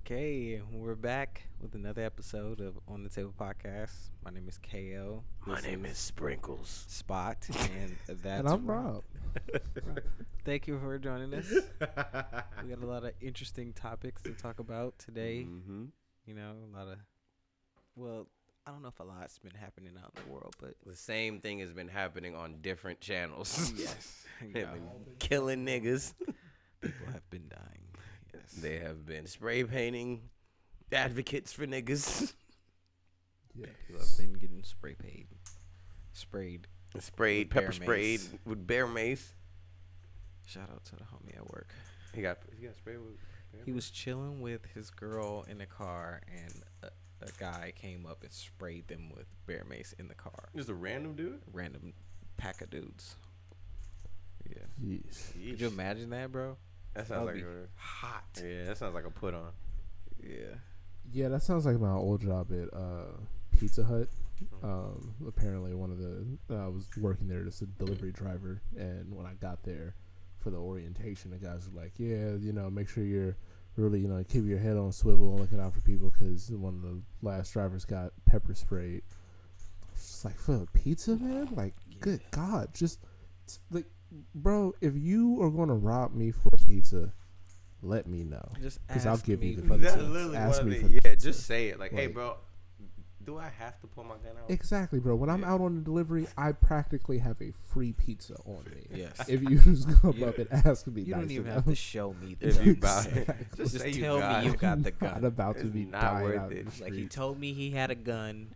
Okay, we're back with another episode of On the Table Podcast. My name is KO. My name is Sprinkles. Spot, and that's And I'm Rob. Rob. Thank you for joining us. We got a lot of interesting topics to talk about today. Mm-hmm. You know, I don't know if a lot's been happening out in the world, but The same thing has been happening on different channels. yes, They've been killing niggas. people have been dying. Yes, They have been spray painting advocates for niggas. Yes. people have been getting sprayed. Sprayed, With pepper bear sprayed mace. with bear mace. Shout out to the homie at work. He got sprayed with bear He was chilling with his girl in the car, and a guy came up and sprayed them with bear mace in the car. Just a random dude? Random pack of dudes. Yeah. Jeez. Could you imagine that, bro? That sounds That'd like be hot. yeah, that sounds like a put on. Yeah. Yeah, that sounds like my old job at Pizza Hut. Apparently, one of the I was working there as a delivery driver, and when I got there for the orientation, the guys were like, "Yeah, make sure you're really, keep your head on a swivel and looking out for people because one of the last drivers got pepper sprayed." It's like for a pizza, man. Like, good God, just like, bro, if you are going to rob me for a pizza, let me know. Just Because I'll ask give me you the for pizza. That's pizza. literally Ask one me of for the, the yeah, pizza. just say it. Like, hey, Like- bro, do I have to pull my gun out? Exactly, bro. When I'm Yeah. out on the delivery, I practically have a free pizza on me. Yes. If you just come You- up and ask me, You don't nice even enough. have to show me the If you guns. buy it. Exactly. Just Just say you tell got me you it. got the Not gun. about to It's be not dying worth out in it. the Like he streets. told me he had a gun.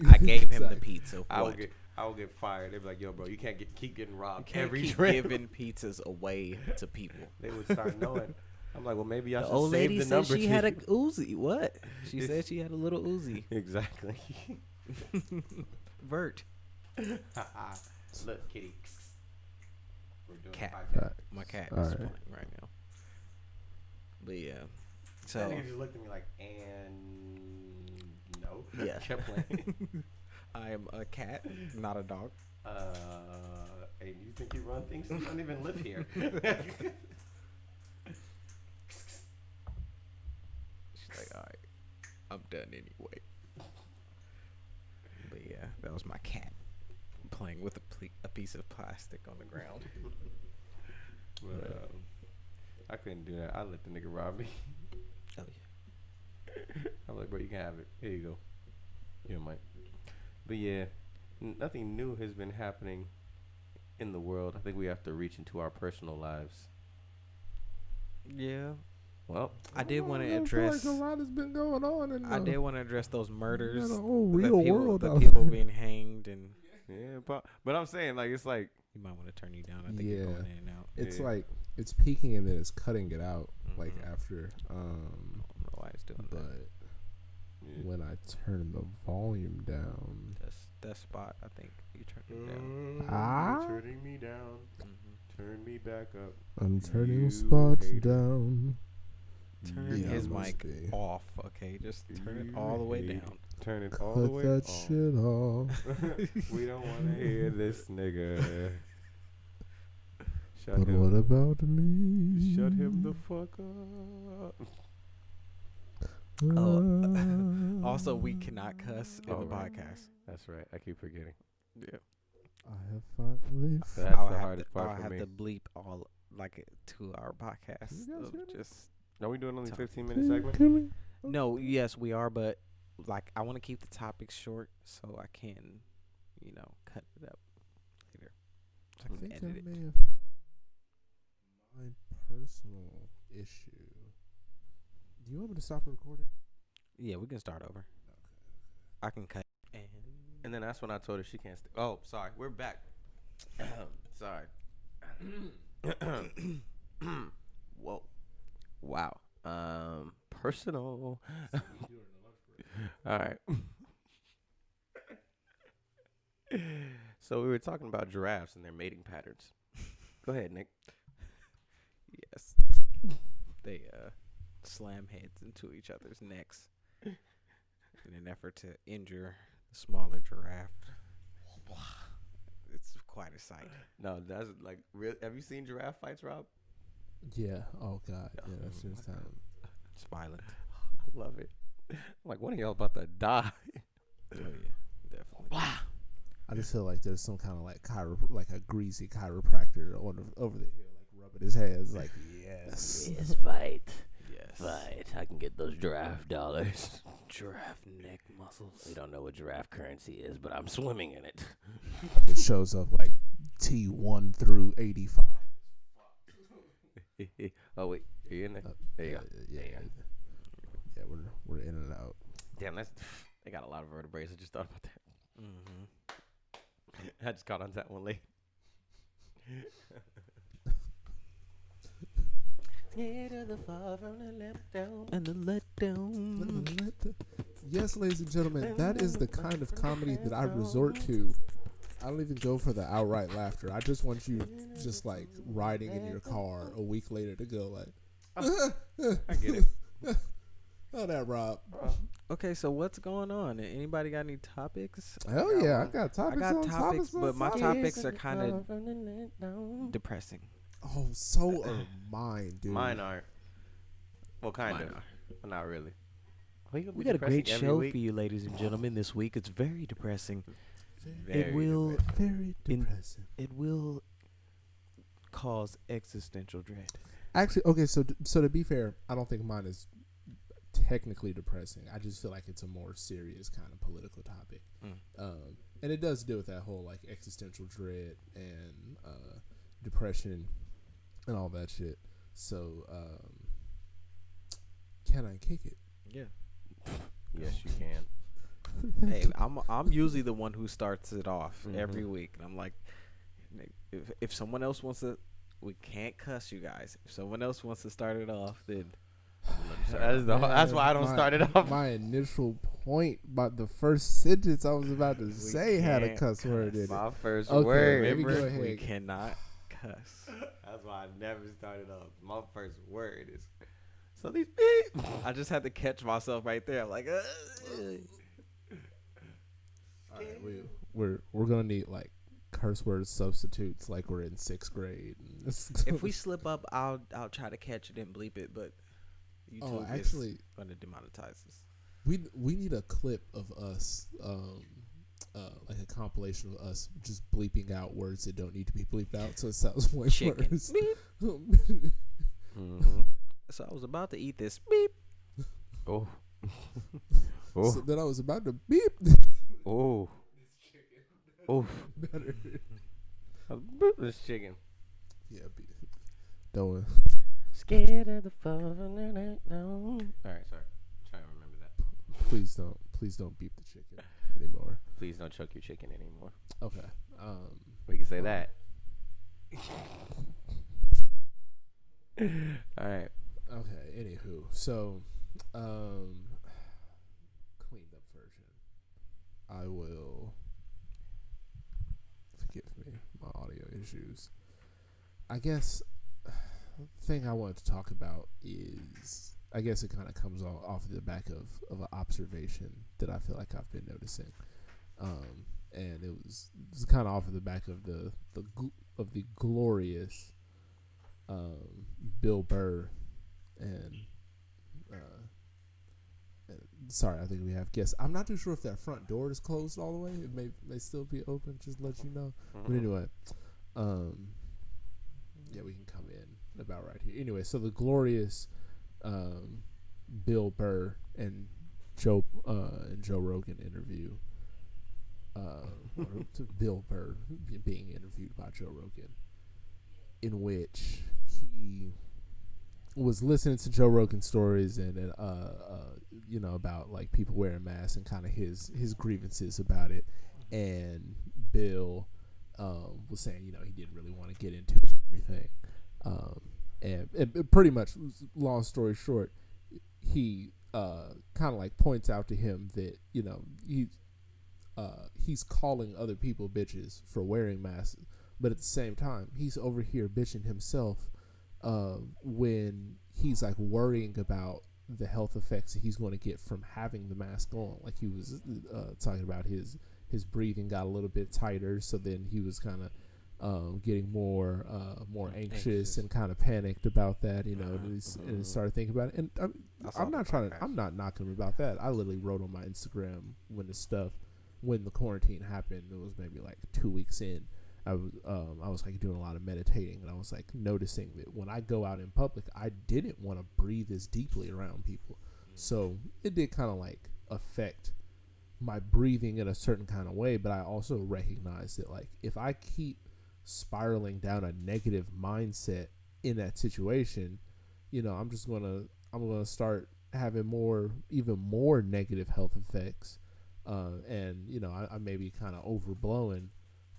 I gave him the Exactly. pizza. I will What? get fired. They'd be like, yo, bro, you can't keep getting You robbed can't every keep trip. giving pizzas away to people. They would start knowing. I'm like, well, maybe I The should old save lady the said number. she to had a you. Uzi. What? She said she had a little Uzi. Exactly. Vert. Look, kitty. We're doing Cat. a podcast. Fact. My cat All is right. playing right now. But yeah. That So nigga just looked at me like, and no. Yeah. Kept playing. I am a cat, not a dog. Hey, you think you run things? You don't even live here. She's like, all right, I'm done anyway. But yeah, that was my cat playing with a piece of plastic on the ground. But, I couldn't do that. I let the nigga rob me. Oh yeah. I'm like, bro, you can have it. Here you go. Yeah, Mike. But yeah, nothing new has been happening in the world. I think we have to reach into our personal lives. Yeah. Well, I did want to I feel address. like a lot has been going on in I did want to address those murders. the whole the real people, world. the out people there. being hanged, and yeah, but I'm saying, like, it's like, you might want to turn you down. I think you're Yeah. going in and out. It's Yeah. like it's peaking and then it's cutting it out. Like Mhm. after, I don't know why it's doing but that. yeah. when I turn the volume down, That spot. I think you turned it down. Ah? You're turning me down. Mm-hmm. Turn me back up. I'm turning You spots hater. down. Turn Yeah, his must mic be. off. Okay, just turn it You all the way hate. down. Turn it Cut all the way that off. shit off. We don't want to hear this nigga. Shut But him. what about me? Shut him the fuck up. Oh, also, we cannot cuss in Oh, the right. podcast. That's right. I keep forgetting. Yeah, I have finally. That's I'll the have hardest to, part I'll for have me. to bleep all like it to our podcast. You guys of hear me? just Are we doing only Talk. 15-minute segment? Can we? no, yes, we are, but like I want to keep the topics short so I can, cut it up later. So I I can think I edit it. may have my personal issue. Do you want me to stop recording? Yeah, we can start over. I can cut. And then that's when I told her she can't stay. Oh, sorry. We're back. Sorry. Whoa. Wow. Personal. All right. So we were talking about giraffes and their mating patterns. Go ahead, Nick. Yes, they slam heads into each other's necks in an effort to injure the smaller giraffe. It's quite a sight. No, that's like real. Have you seen giraffe fights, Rob? Yeah. Oh God. Yeah. Oh, That's just my time. It's violent. love it. I'm like, one of y'all about to die. Oh yeah, definitely. I just feel like there's some kind of like like a greasy chiropractor over the hill, like rubbing his hands, like yes. Yes, fight. Yes. Fight. I can get those giraffe dollars. Giraffe neck muscles. We don't know what giraffe currency is, but I'm swimming in it. It shows up like T1 through 85. Oh, wait. Are you in there? There you go. Yeah, There you yeah. We're in and out. Damn, they got a lot of vertebrae. I just thought about that. I just caught on to that one late. Scared of the fall from the let down. And the let down. Yes, ladies and gentlemen, that is the kind of comedy that I resort to. I don't even go for the outright laughter. I just want you just like riding in your car a week later to go like, I get it. Oh, that Rob. Okay, so what's going on? Anybody got any topics? Hell yeah, I got topics. I got on topics, but my topics. topics are kind of depressing. Oh, so are mine, dude. Mine are. Well, kind Mine of. are. But not really. We got a great show for you, ladies and gentlemen. This week, it's very depressing. Very Very depressing. It will cause existential dread. Actually, okay, so to be fair, I don't think mine is technically depressing. I just feel like it's a more serious kind of political topic. And it does deal with that whole like existential dread and depression and all that shit. So can I kick it? Yeah. Yes, you can. Hey, I'm usually the one who starts it off every week, and I'm like, if someone else wants to, we can't cuss you guys. If someone else wants to start it off, then That's why I don't start it off. My initial point about the first sentence I was about to say had a cuss word in it. My first Okay, word. let me go remember, ahead. we cannot cuss. That's why I never started off. My first word is. So these beep. I just had to catch myself right there. I'm like, All right, we're gonna need like curse word substitutes, like we're in 6th grade. if we slip up, I'll try to catch it and bleep it, but YouTube actually, is going to demonetize us. we need a clip of us, like a compilation of us just bleeping out words that don't need to be bleeped out, so it sounds way Chicken. worse. So I was about to eat this. Beep. Oh. So then I was about to beep. Oh. Oh. Better. This chicken. Yeah, don't. Scared of the fall. All right, sorry. Trying to remember that. Please don't beep the chicken anymore. Please don't choke your chicken anymore. Okay. We can say that. All right. Okay. Anywho, so, cleaned up version. I will. Forgive me, my audio issues. I guess the thing I wanted to talk about is, I guess it kind of comes off the back of an observation that I feel like I've been noticing, and it was kind of off of the back of the glorious Bill Burr and sorry, I think we have guests. I'm not too sure if that front door is closed all the way. It may still be open. Just to let you know. But anyway, yeah, we can come in about right here. Anyway, so the glorious Bill Burr and Joe Rogan interview. Bill Burr being interviewed by Joe Rogan, in which he was listening to Joe Rogan stories and about like people wearing masks and kind of his grievances about it, and Bill was saying he didn't really want to get into it and everything, and it pretty much, long story short, he kind of like points out to him that he's calling other people bitches for wearing masks, but at the same time he's over here bitching himself when he's like worrying about the health effects that he's going to get from having the mask on. Like he was talking about his breathing got a little bit tighter, so then he was kind of getting more anxious Anxious. and kind of panicked about that, Uh-huh. and started thinking about it. And I saw I'm the not trying to, podcast. I'm not knocking him about that. I literally wrote on my Instagram when the quarantine happened. It was maybe like 2 weeks in. I was like doing a lot of meditating, and I was like noticing that when I go out in public, I didn't want to breathe as deeply around people. So it did kind of like affect my breathing in a certain kind of way, but I also recognize that like if I keep spiraling down a negative mindset in that situation, I'm gonna start having even more negative health effects, and I may be kind of overblowing,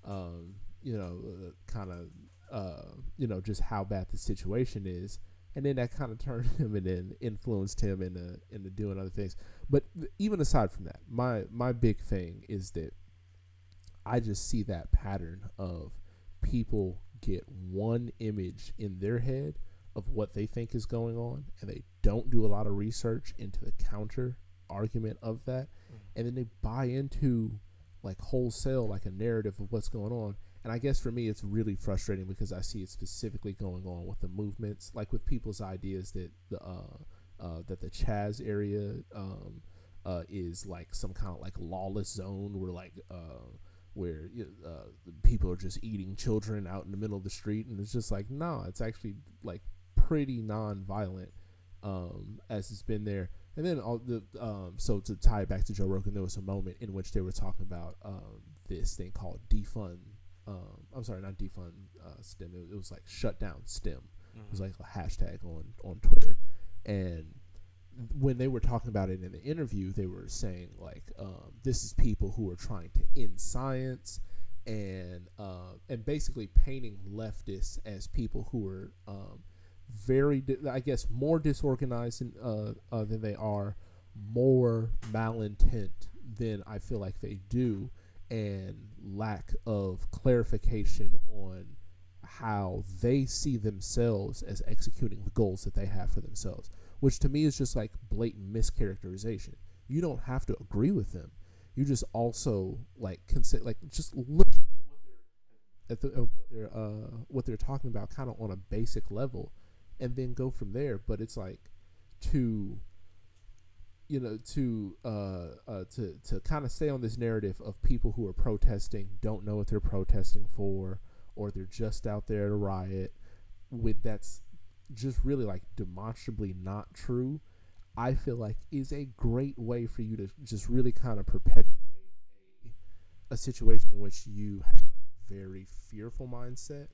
kind of just how bad the situation is, and then that kind of turned him and then influenced him into doing other things. But even aside from that, my big thing is that I just see that pattern of people get one image in their head of what they think is going on, and they don't do a lot of research into the counter argument of that, and then they buy into like wholesale like a narrative of what's going on. And I guess for me, it's really frustrating because I see it specifically going on with the movements, like with people's ideas that the Chaz area is like some kind of like lawless zone where people are just eating children out in the middle of the street, and it's just like, no, it's actually like pretty non-violent, as it's been there. And then so to tie it back to Joe Rogan, there was a moment in which they were talking about this thing called defund. I'm sorry, not defund STEM. It was like shut down STEM. It was like a hashtag on Twitter, and when they were talking about it in the interview, they were saying like, this is people who are trying to end science, and basically painting leftists as people who are I guess more disorganized than they are, more malintent than I feel like they do, and lack of clarification on how they see themselves as executing the goals that they have for themselves, which to me is just like blatant mischaracterization. You don't have to agree with them. You just also like consider, like, just look at what they're talking about kind of on a basic level, and then go from there. But it's like to to kind of stay on this narrative of people who are protesting don't know what they're protesting for, or they're just out there to riot, with that's just really like demonstrably not true. I feel like is a great way for you to just really kind of perpetuate a situation in which you have a very fearful mindset,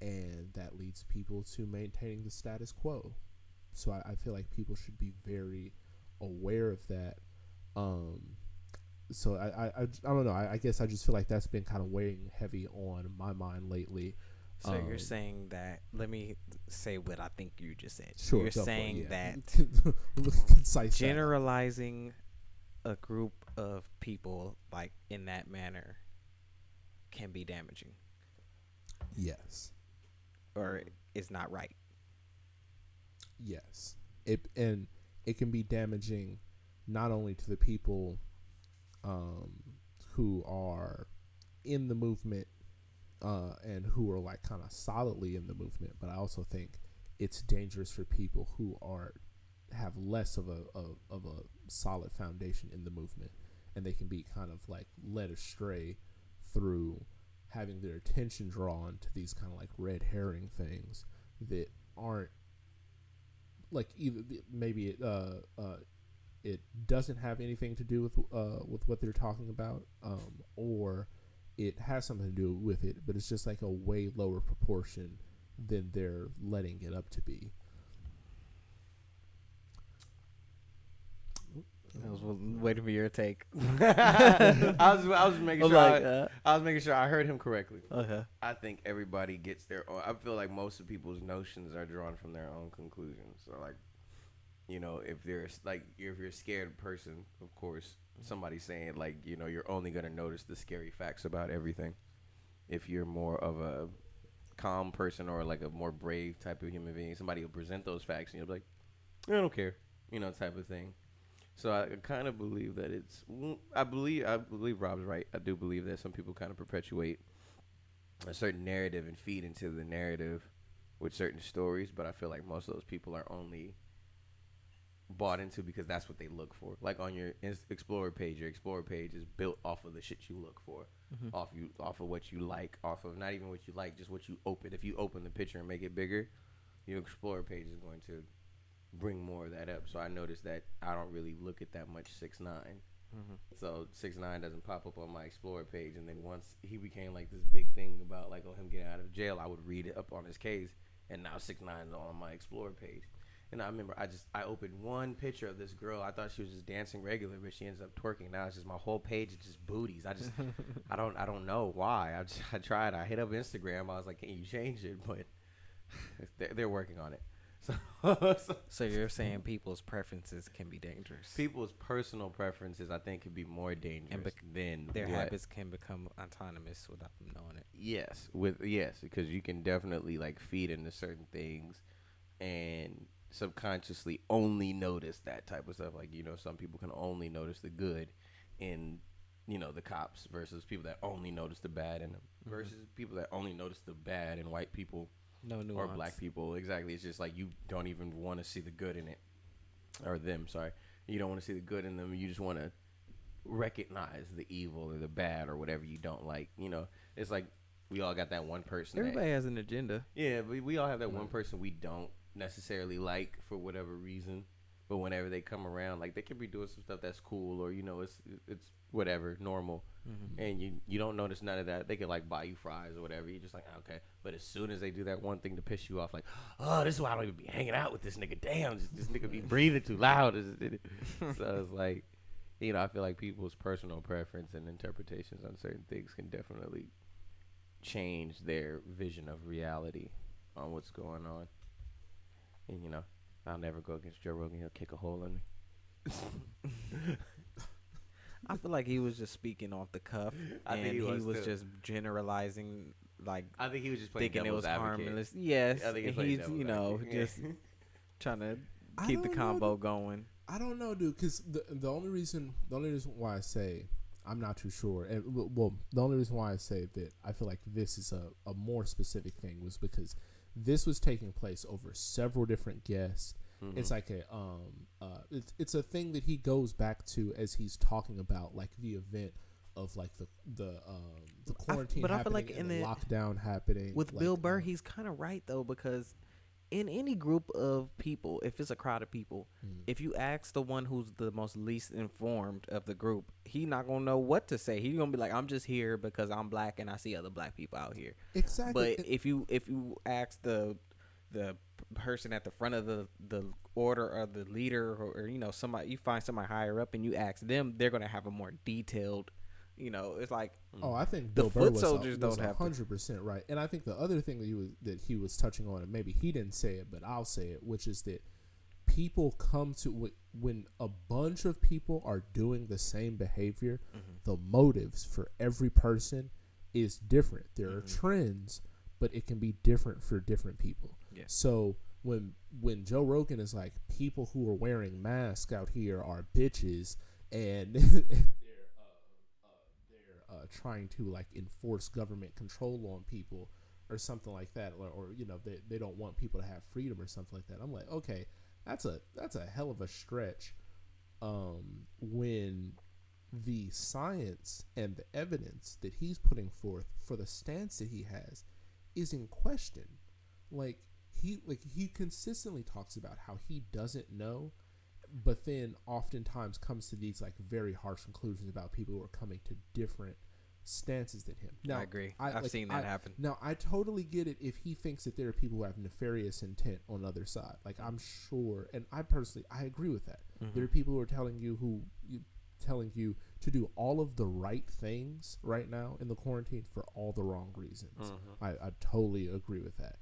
and that leads people to maintaining the status quo. So I feel like people should be very aware of that. Um, so I don't know. I guess I just feel like that's been kind of weighing heavy on my mind lately. So you're saying that? Let me say what I think you just said. Sure, You're saying that concise generalizing a group of people like in that manner can be damaging, Yes. or is not right. Yes. It can be damaging not only to the people who are in the movement, and who are like kind of solidly in the movement, but I also think it's dangerous for people who have less of a solid foundation in the movement, and they can be kind of like led astray through having their attention drawn to these kind of like red herring things that aren't like, either maybe it doesn't have anything to do with what they're talking about, or it has something to do with it, but it's just like a way lower proportion than they're letting it up to be. I was waiting for your take. I was making sure. Like, I was making sure I heard him correctly. okay. I think everybody gets their own. I feel like most of people's notions are drawn from their own conclusions. So, like, if there's like, if you're a scared person, of course, somebody's saying like, you're only gonna notice the scary facts about everything. If you're more of a calm person or like a more brave type of human being, somebody will present those facts and you'll be like, I don't care, type of thing. So I kind of believe that I believe Rob's right. I do believe that some people kind of perpetuate a certain narrative and feed into the narrative with certain stories. But I feel like most of those people are only bought into because that's what they look for. Like on your Explorer page, your Explorer page is built off of the shit you look for, off of what you like, off of not even what you like, just what you open. If you open the picture and make it bigger, your Explorer page is going to bring more of that up. So I noticed that I don't really look at that much 6ix9ine. So 6ix9ine doesn't pop up on my Explorer page. And then once he became like this big thing about like him getting out of jail, I would read it up on his case, and now 6ix9ine is on my Explorer page. And I remember I opened one picture of this girl. I thought she was just dancing regular, but she ends up twerking. Now it's just my whole page is just booties. I don't know why. I tried. I hit up Instagram. I was like, can you change it? But they're working on it. So you're saying people's preferences can be dangerous. People's personal preferences, I think, can be more dangerous than their habits can become autonomous without them knowing it. Yes, because you can definitely like feed into certain things and subconsciously only notice that type of stuff. Like, some people can only notice the good in, the cops versus people that only notice the bad in them versus people that only notice the bad in white people. No nuance. Or black people. Exactly. It's just like you don't even want to see the good in it. Or them, sorry. You don't want to see the good in them. You just want to recognize the evil or the bad or whatever you don't like. It's like we all got that one person. Everybody has an agenda. Yeah, but we all have that one person we don't necessarily like for whatever reason. But whenever they come around, like, they could be doing some stuff that's cool or, it's whatever, normal. And you don't notice none of that. They could, like, buy you fries or whatever. You're just like, okay. But as soon as they do that one thing to piss you off, like, oh, this is why I don't even be hanging out with this nigga. Damn, this nigga be breathing too loud. So it's like, I feel like people's personal preference and interpretations on certain things can definitely change their vision of reality on what's going on. And, I'll never go against Joe Rogan. He'll kick a hole in me. I feel like he was just speaking off the cuff. I think he was just generalizing, like, I think he was just playing thinking it was advocate. harmless. Yes, I think and he's just trying to keep the combo going. I don't know, dude, because the only reason why I say I'm not too sure, and the only reason why I say that I feel like this is a more specific thing was because this was taking place over several different guests. It's like it's a thing that he goes back to as he's talking about like the event of like the quarantine but happening, I feel like and the lockdown happening. With like, Bill Burr, he's kind of right though, because in any group of people, if it's a crowd of people, if you ask the one who's the most least informed of the group, he not gonna know what to say. He's gonna be like, I'm just here because I'm black and I see other black people out here. Exactly. But if you ask the person at the front of the order or the leader or somebody, you find somebody higher up and you ask them, they're gonna have a more detailed. It's like, I think the Bill Burr foot was soldiers don't have 100% right. And I think the other thing that he was touching on, and maybe he didn't say it, but I'll say it, which is that people come to when a bunch of people are doing the same behavior, the motives for every person is different. There are trends, but it can be different for different people. Yeah. So when Joe Rogan is like, people who are wearing masks out here are bitches, and trying to like enforce government control on people or something like that, or they don't want people to have freedom or something like that. I'm like, okay, that's a hell of a stretch when the science and the evidence that he's putting forth for the stance that he has is in question. Like he consistently talks about how he doesn't know, but then oftentimes comes to these like very harsh conclusions about people who are coming to different stances than him. Now, I agree. I've seen that happen. Now, I totally get it if he thinks that there are people who have nefarious intent on the other side. Like, I'm sure, and I agree with that. There are people who are telling you to do all of the right things right now in the quarantine for all the wrong reasons. I totally agree with that.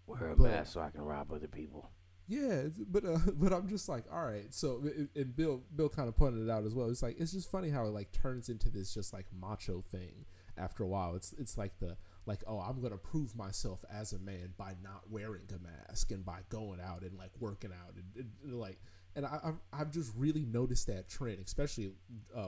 Wear a mask so I can rob other people. Yeah, but I'm just like, all right. So, and Bill kind of pointed it out as well. It's like, it's just funny how it like turns into this just like macho thing after a while. It's like oh, I'm gonna prove myself as a man by not wearing a mask and by going out and like working out and like and I've just really noticed that trend, especially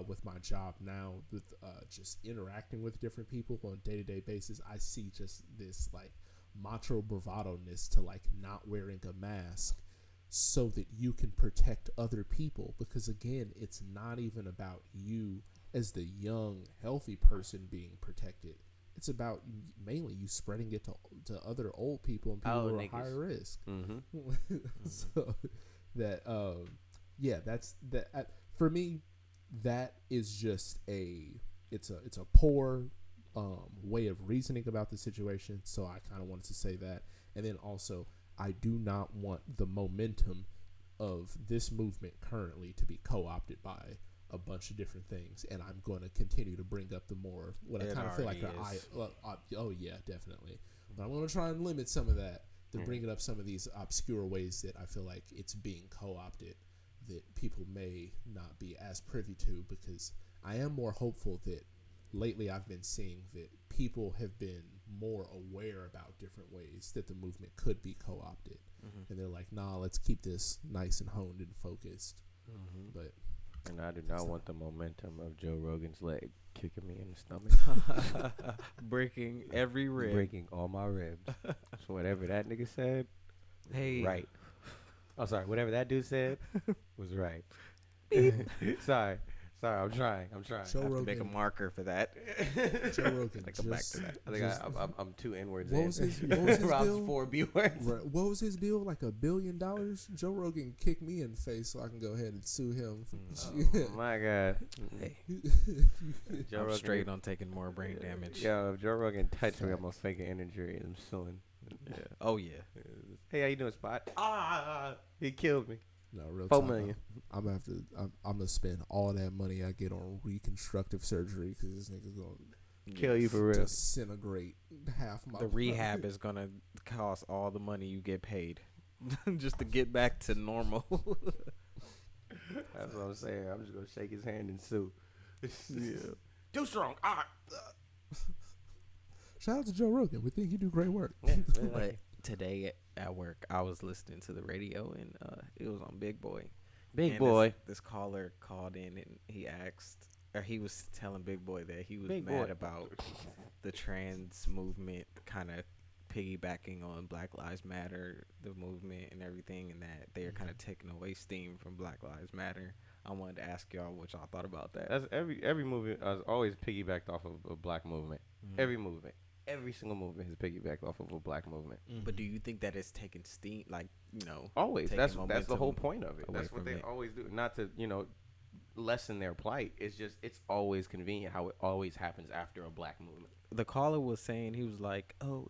with my job now, with just interacting with different people on a day-to-day basis. I see just this like macho bravado-ness to like not wearing a mask so that you can protect other people, because again, it's not even about you as the young healthy person being protected. It's about mainly you spreading it to other old people and people who are higher risk. So that yeah, that's that for me. That is just it's a poor way of reasoning about the situation. So I kind of wanted to say that, and then also I do not want the momentum of this movement currently to be co-opted by a bunch of different things, and I'm going to continue to bring up the more what I kind of feel like oh yeah, definitely. But I'm going to try and limit some of that to bringing up some of these obscure ways that I feel like it's being co-opted that people may not be as privy to, because I am more hopeful that lately I've been seeing that people have been more aware about different ways that the movement could be co-opted, and they're like, nah, let's keep this nice and honed and focused. But and I do not want the momentum of Joe Rogan's leg kicking me in the stomach, breaking every rib, breaking all my ribs. So whatever that nigga said, hey, right. Oh, sorry. Whatever that dude said was right. Sorry, I'm trying. Joe Rogan, make a marker for that. Joe Rogan, I come back to that. I think I'm two N-words what in. was his Rob's deal? 4 B-words. Right. What was his deal? Like $1 billion? Joe Rogan kicked me in the face, so I can go ahead and sue him. Oh my God. Hey, Joe I'm Rogan, straight on taking more brain damage. Yo, if Joe Rogan touched me, I'm gonna fake an injury and I'm suing. Yeah. Oh yeah. Hey, how you doing, Spot? He killed me. No, real 4 talk. million. I'm gonna spend all that money I get on reconstructive surgery, because this nigga's gonna Kill you for real. disintegrate half my. The rehab is gonna cost all the money you get paid, just to get back to normal. That's what I'm saying. I'm just gonna shake his hand and sue. Yeah. Too strong. Shout out to Joe Rogan. We think you do great work. But today at work, I was listening to the radio, and it was on Big Boy. Big Boy. This caller called in, and he asked, or he was telling Big Boy that he was Big mad Boy. about the trans movement kind of piggybacking on Black Lives Matter, the movement and everything, and that they are kind of taking away steam from Black Lives Matter. I wanted to ask y'all what y'all thought about that. That's every movement has always piggybacked off of a black movement. Every movement. Every single movement has piggybacked off of a black movement. But do you think that it's taking steam, like, Always. taking That's the momentum whole point of it. away That's what from they it? always do. Not to, lessen their plight. It's just, it's always convenient how it always happens after a black movement. The caller was saying, he was like, oh,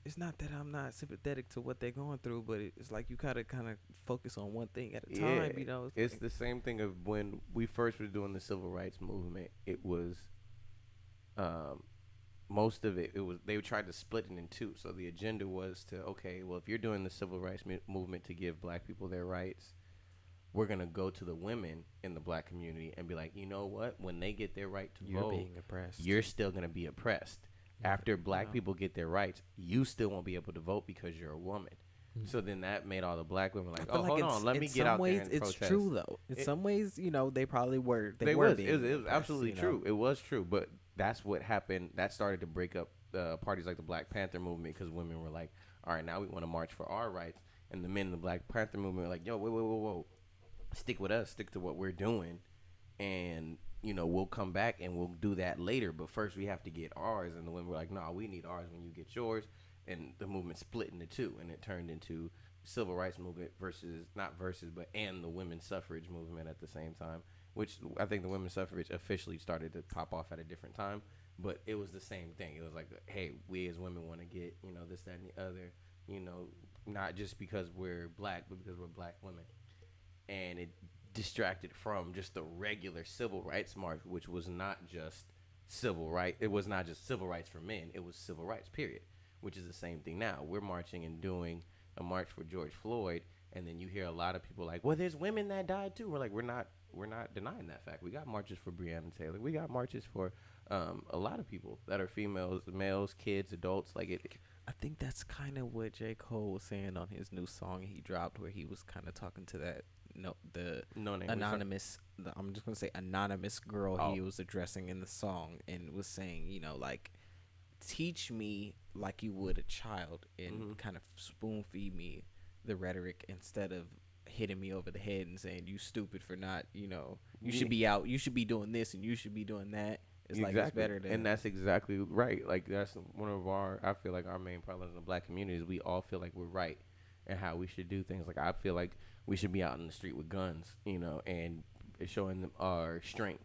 it's not that I'm not sympathetic to what they're going through, but it's like you gotta kind of focus on one thing at a time, It's the same thing of when we first were doing the civil rights movement. It was, most of it was, they tried to split it in two. So the agenda was to, okay, well, if you're doing the civil rights movement to give black people their rights, we're going to go to the women in the black community and be like, you know what? When they get their right to You're vote, being oppressed. you're still going to be oppressed. After black people get their rights, you still won't be able to vote because you're a woman. So then that made all the black women like, oh, hold on, let me get out there and it's protest. true, though. In some ways, they probably were. They It were was. being It was oppressed, absolutely true. It was true. But that's what happened. That started to break up parties like the Black Panther movement, because women were like, all right, now we want to march for our rights. And the men in the Black Panther movement were like, yo, whoa. Stick with us. Stick to what we're doing. And, we'll come back and we'll do that later. But first we have to get ours. And the women were like, no, we need ours when you get yours. And the movement split into two. And it turned into civil rights movement and the women's suffrage movement at the same time, which I think the women's suffrage officially started to pop off at a different time, but it was the same thing. It was like, hey, we as women want to get, this, that, and the other, not just because we're black, but because we're black women. And it distracted from just the regular civil rights march, which was not just civil rights. It was not just civil rights for men. It was civil rights, period, which is the same thing now. We're marching and doing a march for George Floyd, and then you hear a lot of people like, well, there's women that died too. We're like, we're not denying that fact. We got marches for Breonna Taylor. We got marches for a lot of people that are females, males, kids, adults. Like it. I think that's kind of what J. Cole was saying on his new song he dropped, where he was kind of talking to that the No name. anonymous. I'm just gonna say anonymous girl Oh. he was addressing in the song, and was saying, like, teach me like you would a child, and kind of spoon feed me the rhetoric instead of hitting me over the head and saying you stupid for not, you should be out, you should be doing this, and you should be doing that. It's like it's better than, and that's exactly right. Like that's one of our. I feel like our main problems in the black community is we all feel like we're right and how we should do things. Like I feel like we should be out in the street with guns, and showing them our strength.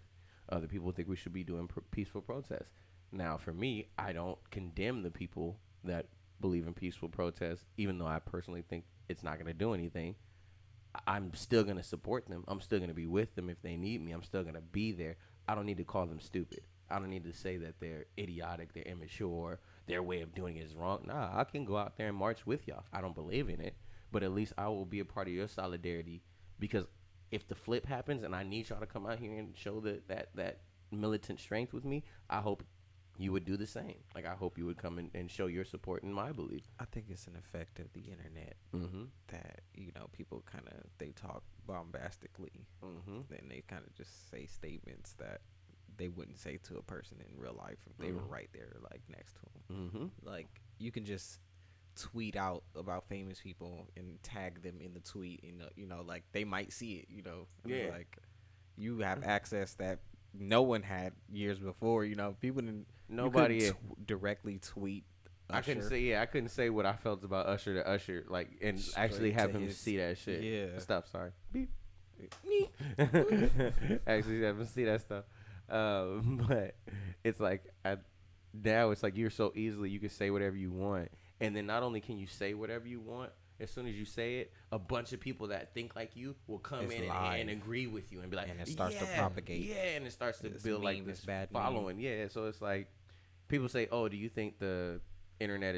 Other people think we should be doing peaceful protests. Now, for me, I don't condemn the people that believe in peaceful protests, even though I personally think it's not going to do anything. I'm still going to support them. I'm still going to be with them if they need me. I'm still going to be there. I don't need to call them stupid. I don't need to say that they're idiotic, they're immature, their way of doing it is wrong. Nah, I can go out there and march with y'all. I don't believe in it, but at least I will be a part of your solidarity, because if the flip happens and I need y'all to come out here and show that militant strength with me, I hope you would do the same. Like, I hope you would come and show your support in my belief. I think it's an effect of the internet that, people kind of, they talk bombastically, then they kind of just say statements that they wouldn't say to a person in real life if they were right there, like, next to them. Like, you can just tweet out about famous people and tag them in the tweet, like, they might see it, Yeah. like, you have access that no one had years before, people didn't. Nobody directly tweet Usher. I couldn't say what I felt about Usher to Usher, like, and Straight actually have to him his- see that shit. yeah. Stop, sorry. Beep. Actually have him see that stuff. But it's like, now it's like you're so easily, you can say whatever you want. And then not only can you say whatever you want, as soon as you say it, a bunch of people that think like you will come It's in live. and agree with you and be like, And it starts to propagate. Yeah, and it starts to This build like meme, this this bad meme. following. Yeah, so it's like people say, "Oh, do you think the internet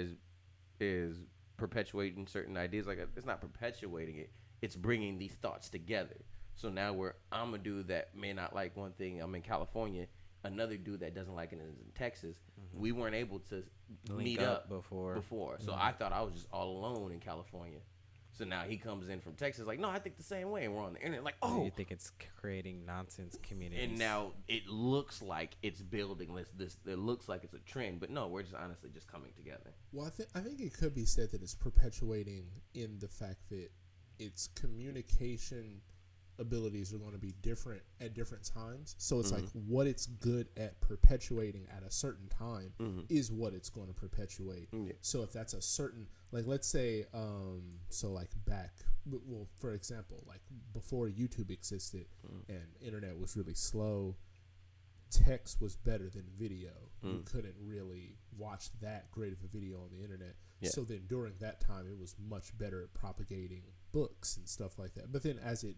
is perpetuating certain ideas?" Like, it's not perpetuating it; it's bringing these thoughts together. So now I'm a dude that may not like one thing. I'm in California. Another dude that doesn't like it is in Texas. We weren't able to meet up before. So I thought I was just all alone in California. So now he comes in from Texas like, no, I think the same way. And we're on the internet like, oh. You think it's creating nonsense communities. And now it looks like it's building this. It looks like it's a trend. But no, we're just honestly just coming together. Well, I think it could be said that it's perpetuating in the fact that its communication abilities are going to be different at different times. So it's like what it's good at perpetuating at a certain time is what it's going to perpetuate. Yeah. So if that's a certain, like, let's say, so like back, well, for example, like before YouTube existed and internet was really slow, text was better than video. You couldn't really watch that great of a video on the internet. Yeah. So then during that time, it was much better at propagating books and stuff like that. But then as it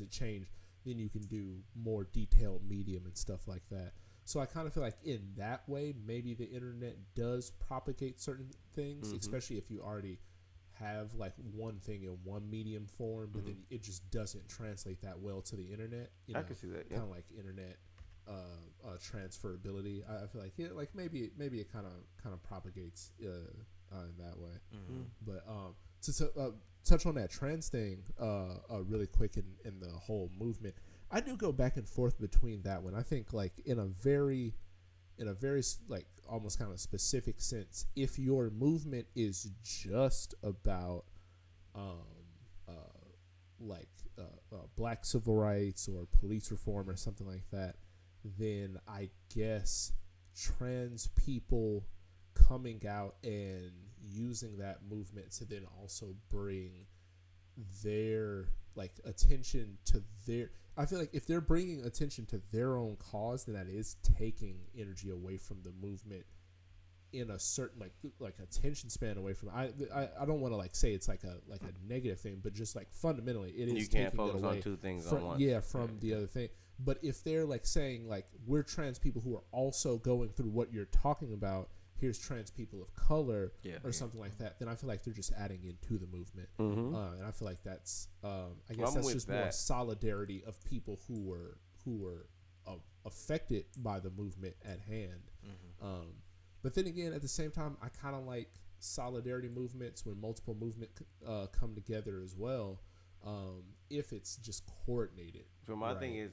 changed, then you can do more detailed medium and stuff like that. So I kind of feel like in that way, maybe the internet does propagate certain things, especially if you already have like one thing in one medium form, but then it just doesn't translate that well to the internet. I can see that. Yeah. Kind of like internet transferability. I feel like maybe it kind of propagates in that way. But to touch on that trans thing really quick in the whole movement, I do go back and forth between that one. I think like in a very like almost kind of specific sense, if your movement is just about black civil rights or police reform or something like that, then I guess trans people coming out and using that movement to then also bring their like attention to their, I feel like if they're bringing attention to their own cause, then that is taking energy away from the movement in a certain like attention span away from I don't want to like say it's like a negative thing, but just like fundamentally it is You can't taking focus it away on two things from, at once. yeah, from the other thing. But if they're like saying like we're trans people who are also going through what you're talking about, here's trans people of color or something like that, then I feel like they're just adding into the movement. And I feel like that's I guess that's just more solidarity of people who were affected by the movement at hand. But then again, at the same time, I kind of like solidarity movements when multiple movements come together as well. if it's just coordinated. So my thing is,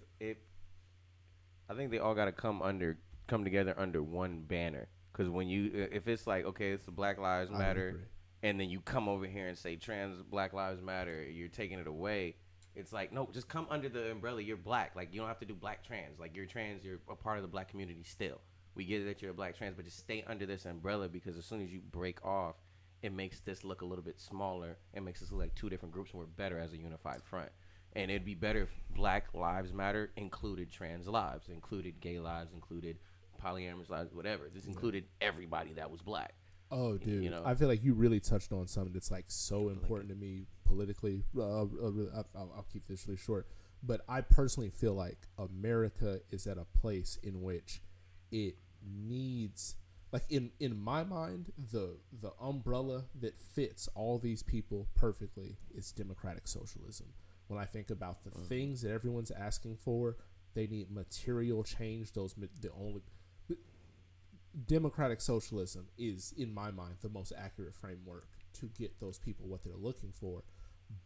I think they all got to come together under one banner. Because when if it's like, okay, it's the Black Lives Matter, and then you come over here and say trans Black Lives Matter, you're taking it away. It's like, no, just come under the umbrella. You're black. Like, you don't have to do black trans. Like, you're trans. You're a part of the black community still. We get it that you're a black trans, but just stay under this umbrella, because as soon as you break off, it makes this look a little bit smaller. It makes us look like two different groups, and we're better as a unified front. And it'd be better if Black Lives Matter included trans lives, included gay lives, included polyamorous lives, whatever. This included everybody that was black. Oh, dude. You know? I feel like you really touched on something that's like so important to me politically. I'll keep this really short. But I personally feel like America is at a place in which it needs, like in my mind, the umbrella that fits all these people perfectly is democratic socialism. When I think about the things that everyone's asking for, they need material change. Democratic socialism is, in my mind, the most accurate framework to get those people what they're looking for.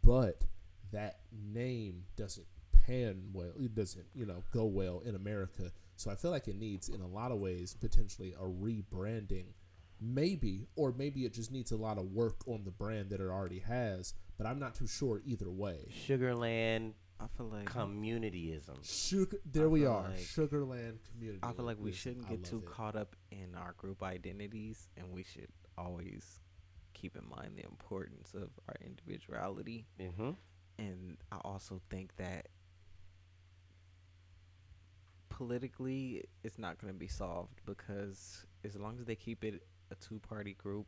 But that name doesn't pan well. It doesn't, go well in America. So I feel like it needs, in a lot of ways, potentially a rebranding. Maybe it just needs a lot of work on the brand that it already has. But I'm not too sure either way. Sugarland. I feel like communityism. There we are. Sugarland community. I feel like we shouldn't get too caught up in our group identities, and we should always keep in mind the importance of our individuality. Mm-hmm. And I also think that politically, it's not going to be solved, because as long as they keep it a two-party group,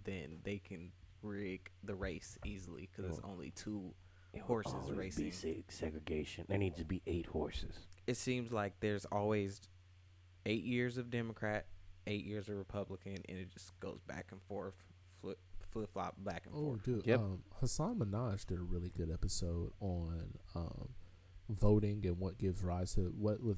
then they can rig the race easily, because it's only two horses racing. Be segregation. There needs to be 8 horses. It seems like there's always 8 years of Democrat, 8 years of Republican, and it just goes back and forth, flip flop back and forth. Oh, dude. Yep. Hassan Minaj did a really good episode on voting and what they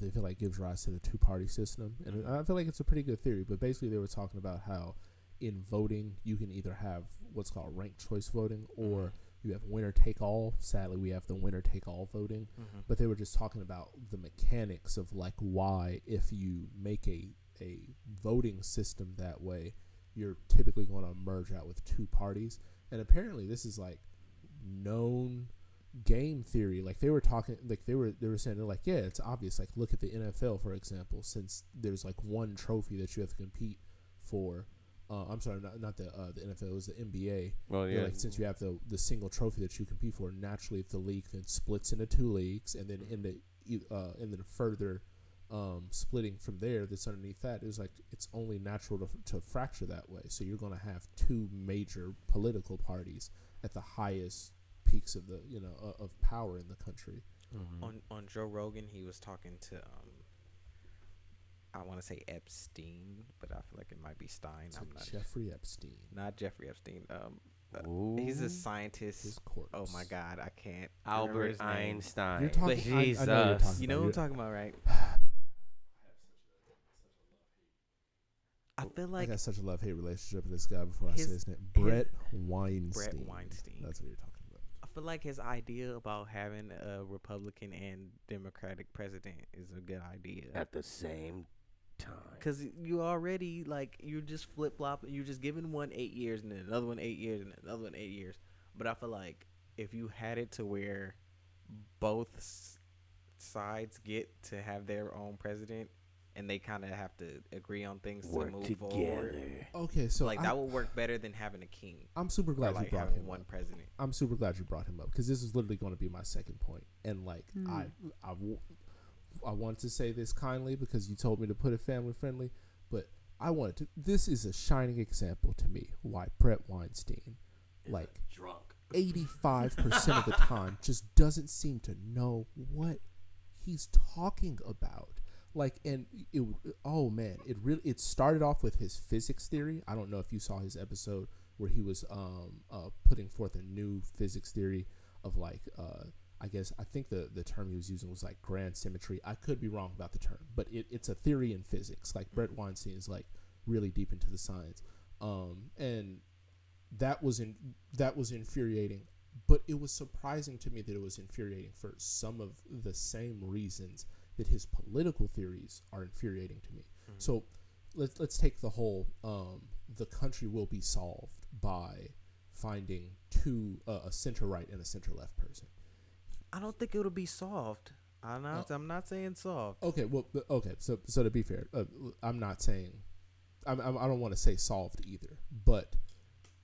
feel like gives rise to the two-party system, and I feel like it's a pretty good theory. But basically, they were talking about how in voting you can either have what's called ranked choice voting, or you have winner take all. Sadly, we have the winner take all voting. But they were just talking about the mechanics of like why, if you make a voting system that way, you're typically going to merge out with two parties. And apparently this is like known game theory. Like they were talking, like they were saying, they're like, yeah, it's obvious. Like look at the NFL, for example, since there's like one trophy that you have to compete for. I'm sorry, not the NFL, it was the NBA. Well, yeah. Like, since you have the single trophy that you compete for, naturally, if the league then splits into 2 leagues, and then and then further splitting from there, that's underneath that, it was like it's only natural to fracture that way. So you're going to have 2 major political parties at the highest peaks of the of power in the country. On Joe Rogan, he was talking to I want to say Epstein, but I feel like it might be Stein. So I'm not Jeffrey Epstein. Not Jeffrey Epstein. He's a scientist. His corpse. Oh my God, I can't. Albert Einstein. You're talking. Jesus. You know what I'm talking about, right? I feel like I got such a love-hate relationship with this guy before I say his name. Brett Weinstein. That's what you're talking about. I feel like his idea about having a Republican and Democratic president is a good idea. At the same time. Because you already, like, you're just flip-flopping. You're just giving one 8 years and then another one 8 years and another one 8 years. But I feel like if you had it to where both sides get to have their own president and they kind of have to agree on things to move forward. Okay, so like that would work better than having a king. I'm super glad you brought him one up. president. I'm super glad you brought him up because this is literally going to be my second point. And like I wanted to say this kindly because you told me to put it family friendly, but I wanted to. This is a shining example to me why Brett Weinstein, like drunk, 85% of the time, just doesn't seem to know what he's talking about. Like, and it started off with his physics theory. I don't know if you saw his episode where he was putting forth a new physics theory of like I think the term he was using was like grand symmetry. I could be wrong about the term, but it's a theory in physics. Like Brett Weinstein is like really deep into the science, and that was infuriating But it was surprising to me that it was infuriating for some of the same reasons that his political theories are infuriating to me. Mm-hmm. So let's take the whole the country will be solved by finding a center right and a center left person. I don't think it'll be solved. I'm not saying solved. Okay, well, okay. So to be fair, I'm not saying I don't want to say solved either, but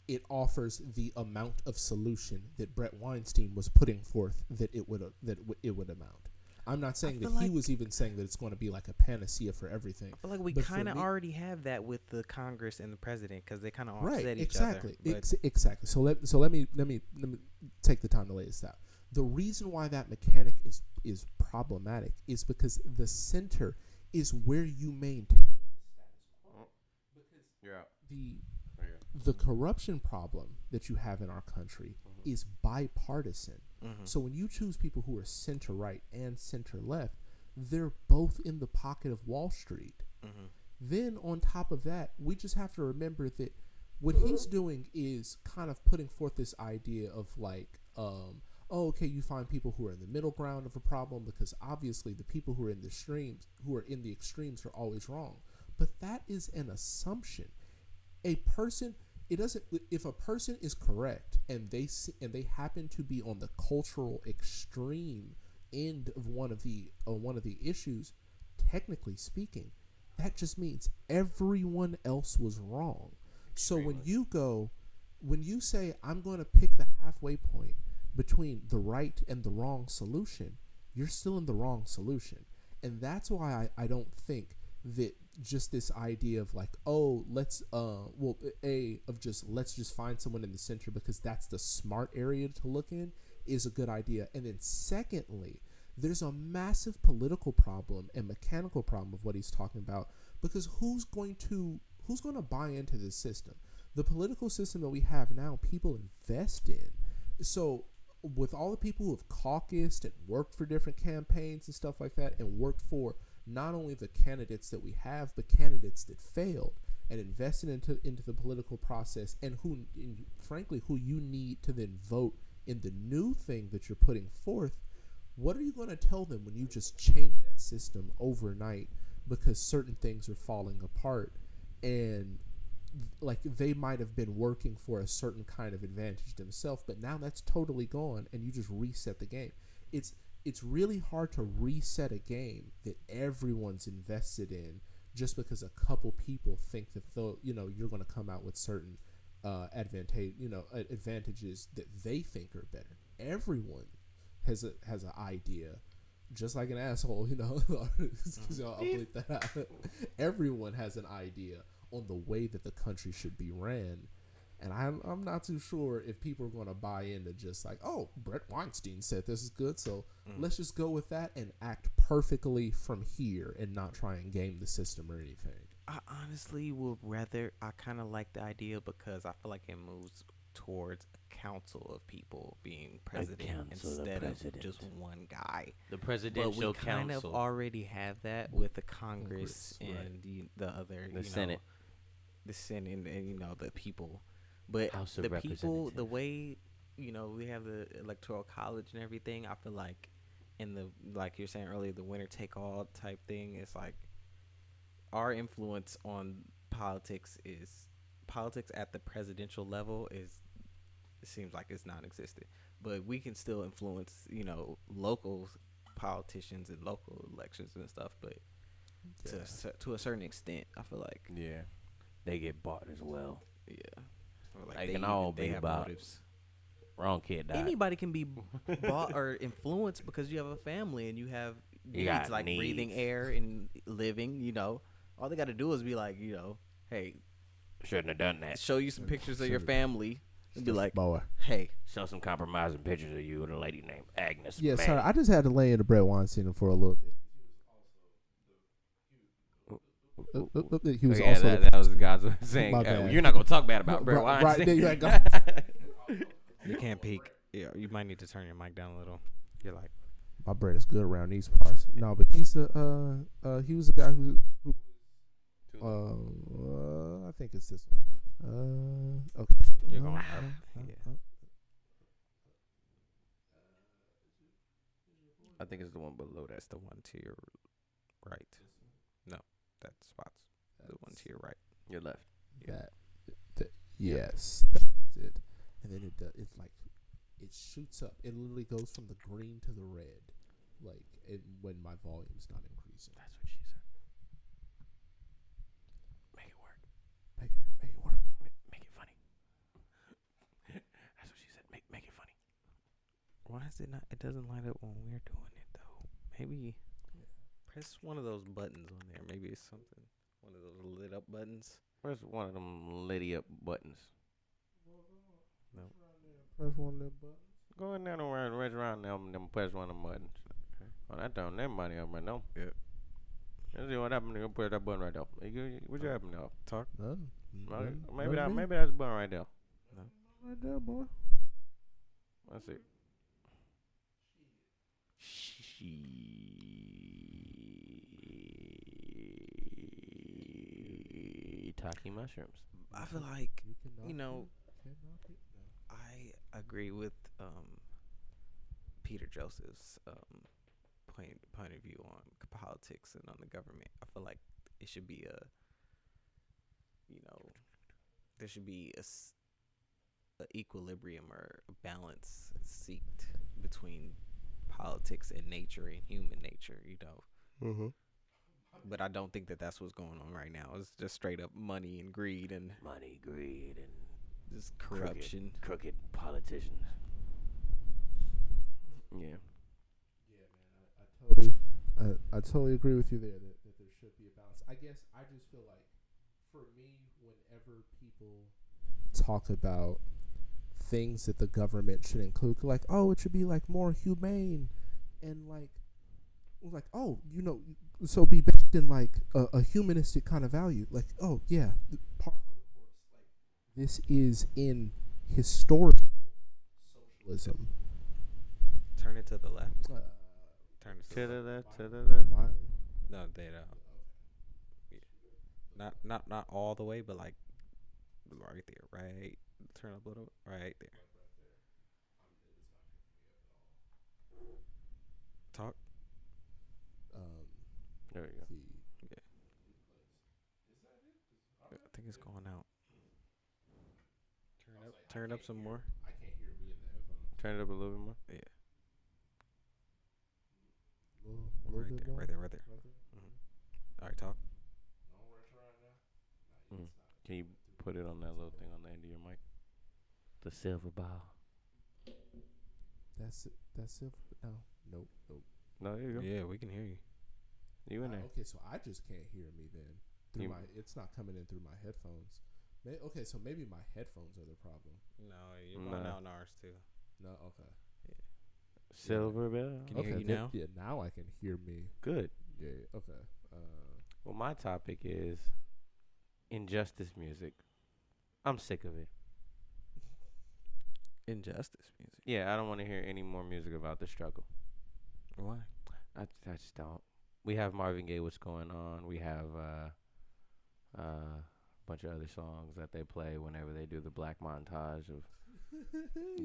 it offers the amount of solution that Brett Weinstein was putting forth that it would amount. I'm not saying that he was even saying that it's going to be like a panacea for everything. I feel like we kind of already have that with the Congress and the president because they kind of offset each other. Exactly. So let me take the time to lay this out. The reason why that mechanic is problematic is because the center is where you maintain the corruption problem that you have in our country is bipartisan. Mm-hmm. So when you choose people who are center right and center left, they're both in the pocket of Wall Street. Mm-hmm. Then on top of that, we just have to remember that what he's doing is kind of putting forth this idea of like, okay, you find people who are in the middle ground of a problem because obviously the people who are in the extremes are always wrong. But that is an assumption. If a person is correct and they happen to be on the cultural extreme end of one of the issues, technically speaking, that just means everyone else was wrong. So when you say I'm going to pick the halfway point between the right and the wrong solution, you're still in the wrong solution. And that's why I don't think that just this idea of like, let's just find someone in the center because that's the smart area to look in is a good idea. And then secondly, there's a massive political problem and mechanical problem of what he's talking about because who's going to buy into this system? The political system that we have now, people invest in. So with all the people who have caucused and worked for different campaigns and stuff like that and worked for not only the candidates that we have, but candidates that failed and invested into the political process and frankly, who you need to then vote in the new thing that you're putting forth, what are you going to tell them when you just change that system overnight because certain things are falling apart and like they might have been working for a certain kind of advantage themselves, but now that's totally gone and you just reset the game. It's really hard to reset a game that everyone's invested in just because a couple people think that you're going to come out with certain advantages that they think are better. Everyone has an idea, just like an asshole. I'll bleep that out. Everyone has an idea on the way that the country should be ran. And I'm not too sure if people are going to buy into just like, Brett Weinstein said this is good, so let's just go with that and act perfectly from here and not try and game the system or anything. I honestly would rather, I kind of like the idea because I feel like it moves towards a council of people being president instead of just one guy. The presidential council. But we kind of already have that with the Congress and right. the other, the Senate. The Senate and the people. But the people, the way, we have the electoral college and everything, I feel like like you're saying earlier, the winner take all type thing, it's like our influence on politics at the presidential level it seems like it's non-existent. But we can still influence, local politicians and local elections and stuff, but to a certain extent, I feel like. Yeah. They get bought as well. Yeah. Like they can all be about motives. Wrong kid died. Anybody can be bought or influenced because you have a family and you have needs like needs. Breathing air and living, All they got to do is be like, hey. Shouldn't have done that. Show you some pictures of your family and be like, boy. Hey. Show some compromising pictures of you and a lady named Agnes. Yeah, sorry. I just had to lay into Brett Weinstein for a little bit. He was that was the guys saying you're not gonna talk bad about Brett Weinstein. Right, you can't peek. Yeah, you might need to turn your mic down a little. You're like, my Brett is good around these parts. No, but he was the guy who I think it's this one. Okay. You're going. I think it's the one below that. That's the one to your right. No, that's Spots. The one to your right. Your left. Yeah. Yes, that's it. And then it's like it shoots up. It literally goes from the green to the red, like when my volume's not increasing. That's what she said. Make it work. Make it work. Make it funny. That's what she said. Make it funny. Why is it not? It doesn't light up when we're doing it though. Maybe press one of those buttons on there. Maybe it's something. One of those lit up buttons. Where's one of them litty up buttons? No. Press one of them buttons. Go in there and raise around them press one of them buttons. Okay. Oh, that turned their money up right now. Yeah. Let's see what happened. You push that button right there. What you happened now? Talk. None. Maybe that's the button right there. No. Right there, boy. Let's see. Shiitake mushrooms. I feel like You cannot you know. cannot be. No. I agree with Peter Joseph's point of view on politics and on the government. I feel like it should be there should be a equilibrium or a balance seeked between politics and nature and human nature. Mm-hmm. But I don't think that that's what's going on right now. It's just straight up money and greed and Money, greed, and just corruption. crooked politicians. Yeah. Yeah, man. I totally agree with you there that there should be a balance. I guess I just feel like for me, whenever people talk about things that the government should include, like, oh, it should be like more humane and like oh, so be based in like a humanistic kind of value. Like, oh yeah, part of the course. Like, this is in historical socialism. Turn it to the left. Turn it To the left, to the my- left. my- No, they don't. Yeah. Not all the way, but like right there, right. Turn up a little, right there. Talk. There you go. I think it's going out. Turn up some more. I can't hear me in the headphones. Turn it up a little bit more. Yeah, Little right bit there, more. right there, right there. Right there. All right, talk. No rush right now. Mm. Can you put it on that little thing on the end of your mic? The silver ball. That's it. That's it. No. Nope. No, there you go. Yeah, we can hear you. You in there? Okay, so I just can't hear me then. You- It's not coming in through my headphones. Okay, so maybe my headphones are the problem. No, you're going Nah. out in ours too. No, okay. Silver bell. Can you hear Okay, you now? Yeah, now I can hear me. Good. Yeah. Okay. Well, my topic is injustice music. I'm sick of it. Injustice music. Yeah, I don't want to hear any more music about the struggle. Why? I just don't. We have Marvin Gaye, What's Going On. We have a bunch of other songs that they play whenever they do the black montage of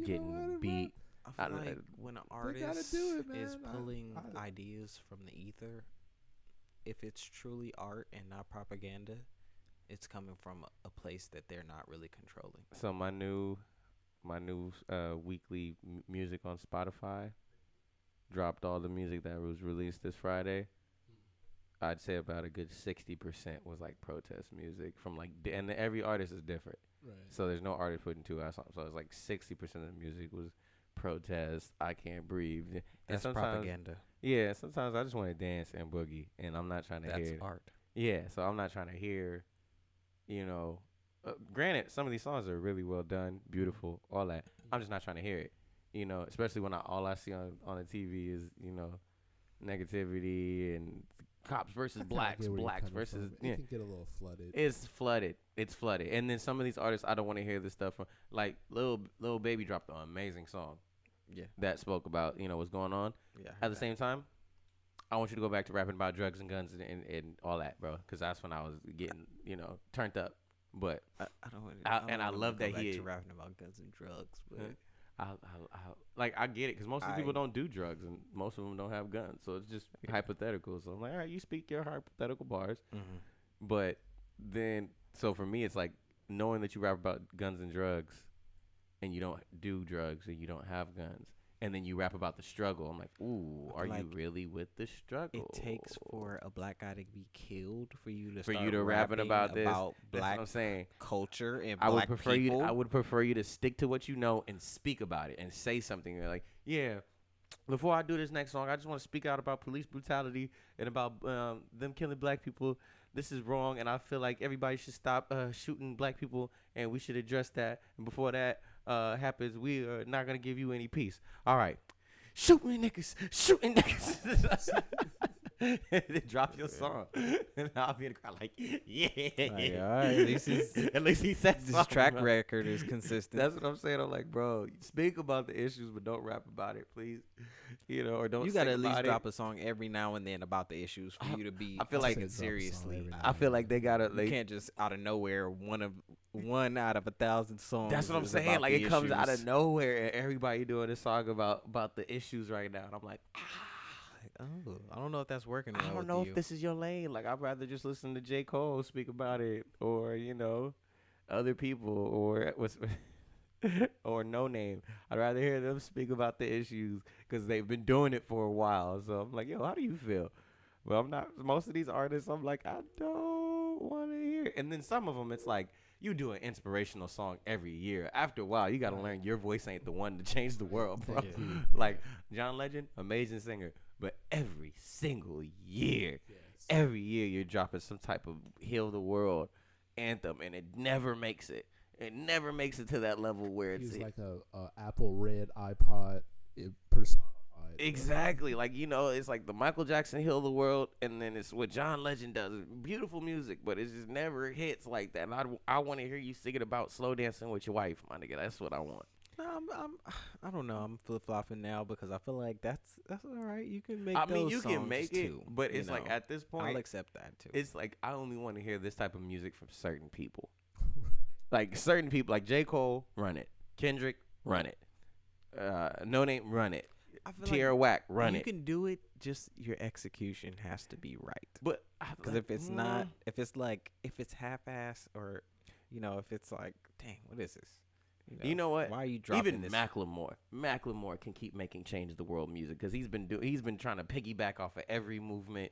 getting beat. I feel like when an gotta artist do it, is man. pulling I- ideas from the ether, if it's truly art and not propaganda, it's coming from a place that they're not really controlling. So my new weekly music on Spotify dropped all the music that was released this Friday. I'd say about a good 60% was like protest music from like, and every artist is different. Right. So there's no artist putting 2 hours on. So it's like 60% of the music was protest. I can't breathe. And That's sometimes- propaganda. Yeah, sometimes I just want to dance and boogie, and I'm not trying to That's hear. art. Yeah, so I'm not trying to hear. Granted, some of these songs are really well done, beautiful, all that. I'm just not trying to hear it. Especially when all I see on the TV is negativity and cops versus blacks versus It can get a little flooded. It's flooded. And then some of these artists I don't want to hear this stuff from. Like Lil Baby dropped an amazing song. Yeah. That spoke about what's going on. Yeah. At the same time, I want you to go back to rapping about drugs and guns and all that, bro, because that's when I was getting turned up. But I don't. I love that he to rapping about guns and drugs, but like I get it because most of the people I don't do drugs and most of them don't have guns, so it's just hypothetical. So I'm like, all right, you speak your hypothetical bars, mhm. but then so for me, it's like knowing that you rap about guns and drugs, and you don't do drugs and you don't have guns, and then you rap about the struggle. I'm like, ooh, I are feel you like really with the struggle? it takes for a black guy to be killed for you to For start you to rapping rapping about this. about That's what black I'm saying. culture and I would black prefer you. I people. would prefer you to stick to what you know and speak about it and say something. You're like, yeah. Before I do this next song, I just want to speak out about police brutality and about them killing black people. This is wrong, and I feel like everybody should stop shooting black people, and we should address that. And before that happens, we are not gonna give you any peace. All right, shooting niggas, shooting niggas. And then drop your song, and I'll be in the crowd like, yeah. Like, all right, at least At least he said This something, track bro. record is consistent. That's what I'm saying. I'm like, bro, speak about the issues, but don't rap about it, please. You know, or don't. You gotta at least drop a song every now and then about the issues for you to be I feel like- taken seriously. I feel like they gotta. You They, can't just out of nowhere one out of 1,000 songs. that's what I'm is saying. about Like the it comes out issues. of nowhere, and everybody doing a song about the issues right now, and I'm like, Like, oh, I don't know if that's working. I well don't with know you. if this is your lane. Like I'd rather just listen to J. Cole speak about it, or other people, or what's. Or No Name. I'd rather hear them speak about the issues because they've been doing it for a while. So I'm like, yo, how do you feel? Well, I'm not. Most of these artists, I'm like, I don't want to hear. And then some of them, it's like you do an inspirational song every year. After a while, you got to learn your voice ain't the one to change the world, bro. Yeah. Like John Legend, amazing singer, but every single year, every year you're dropping some type of heal the world anthem, and it never makes it. It never makes it to that level where it's He's like a Apple Red iPod personified. exactly like it's like the Michael Jackson heal the world, and then it's what John Legend does. It's beautiful music, but it just never hits like that. And I want to hear you singing about slow dancing with your wife, my nigga. That's what I want. No, I don't know. I'm flip flopping now because I feel like that's all right. You can make. I mean, those you can songs make it, too, but you it's like know. at this point, I'll accept that too. it's like I only want to hear this type of music from certain people. Like certain people, like J. Cole, run it. Kendrick, run it. No Name, run it. I feel Tierra Whack, run you it. can do it. Just your execution has to be right. But Because if it's not, if it's half-ass, or if it's like, dang, what is this? You know what? Why are you dropping Even this? Macklemore can keep making change the world music because he's been trying to piggyback off of every movement.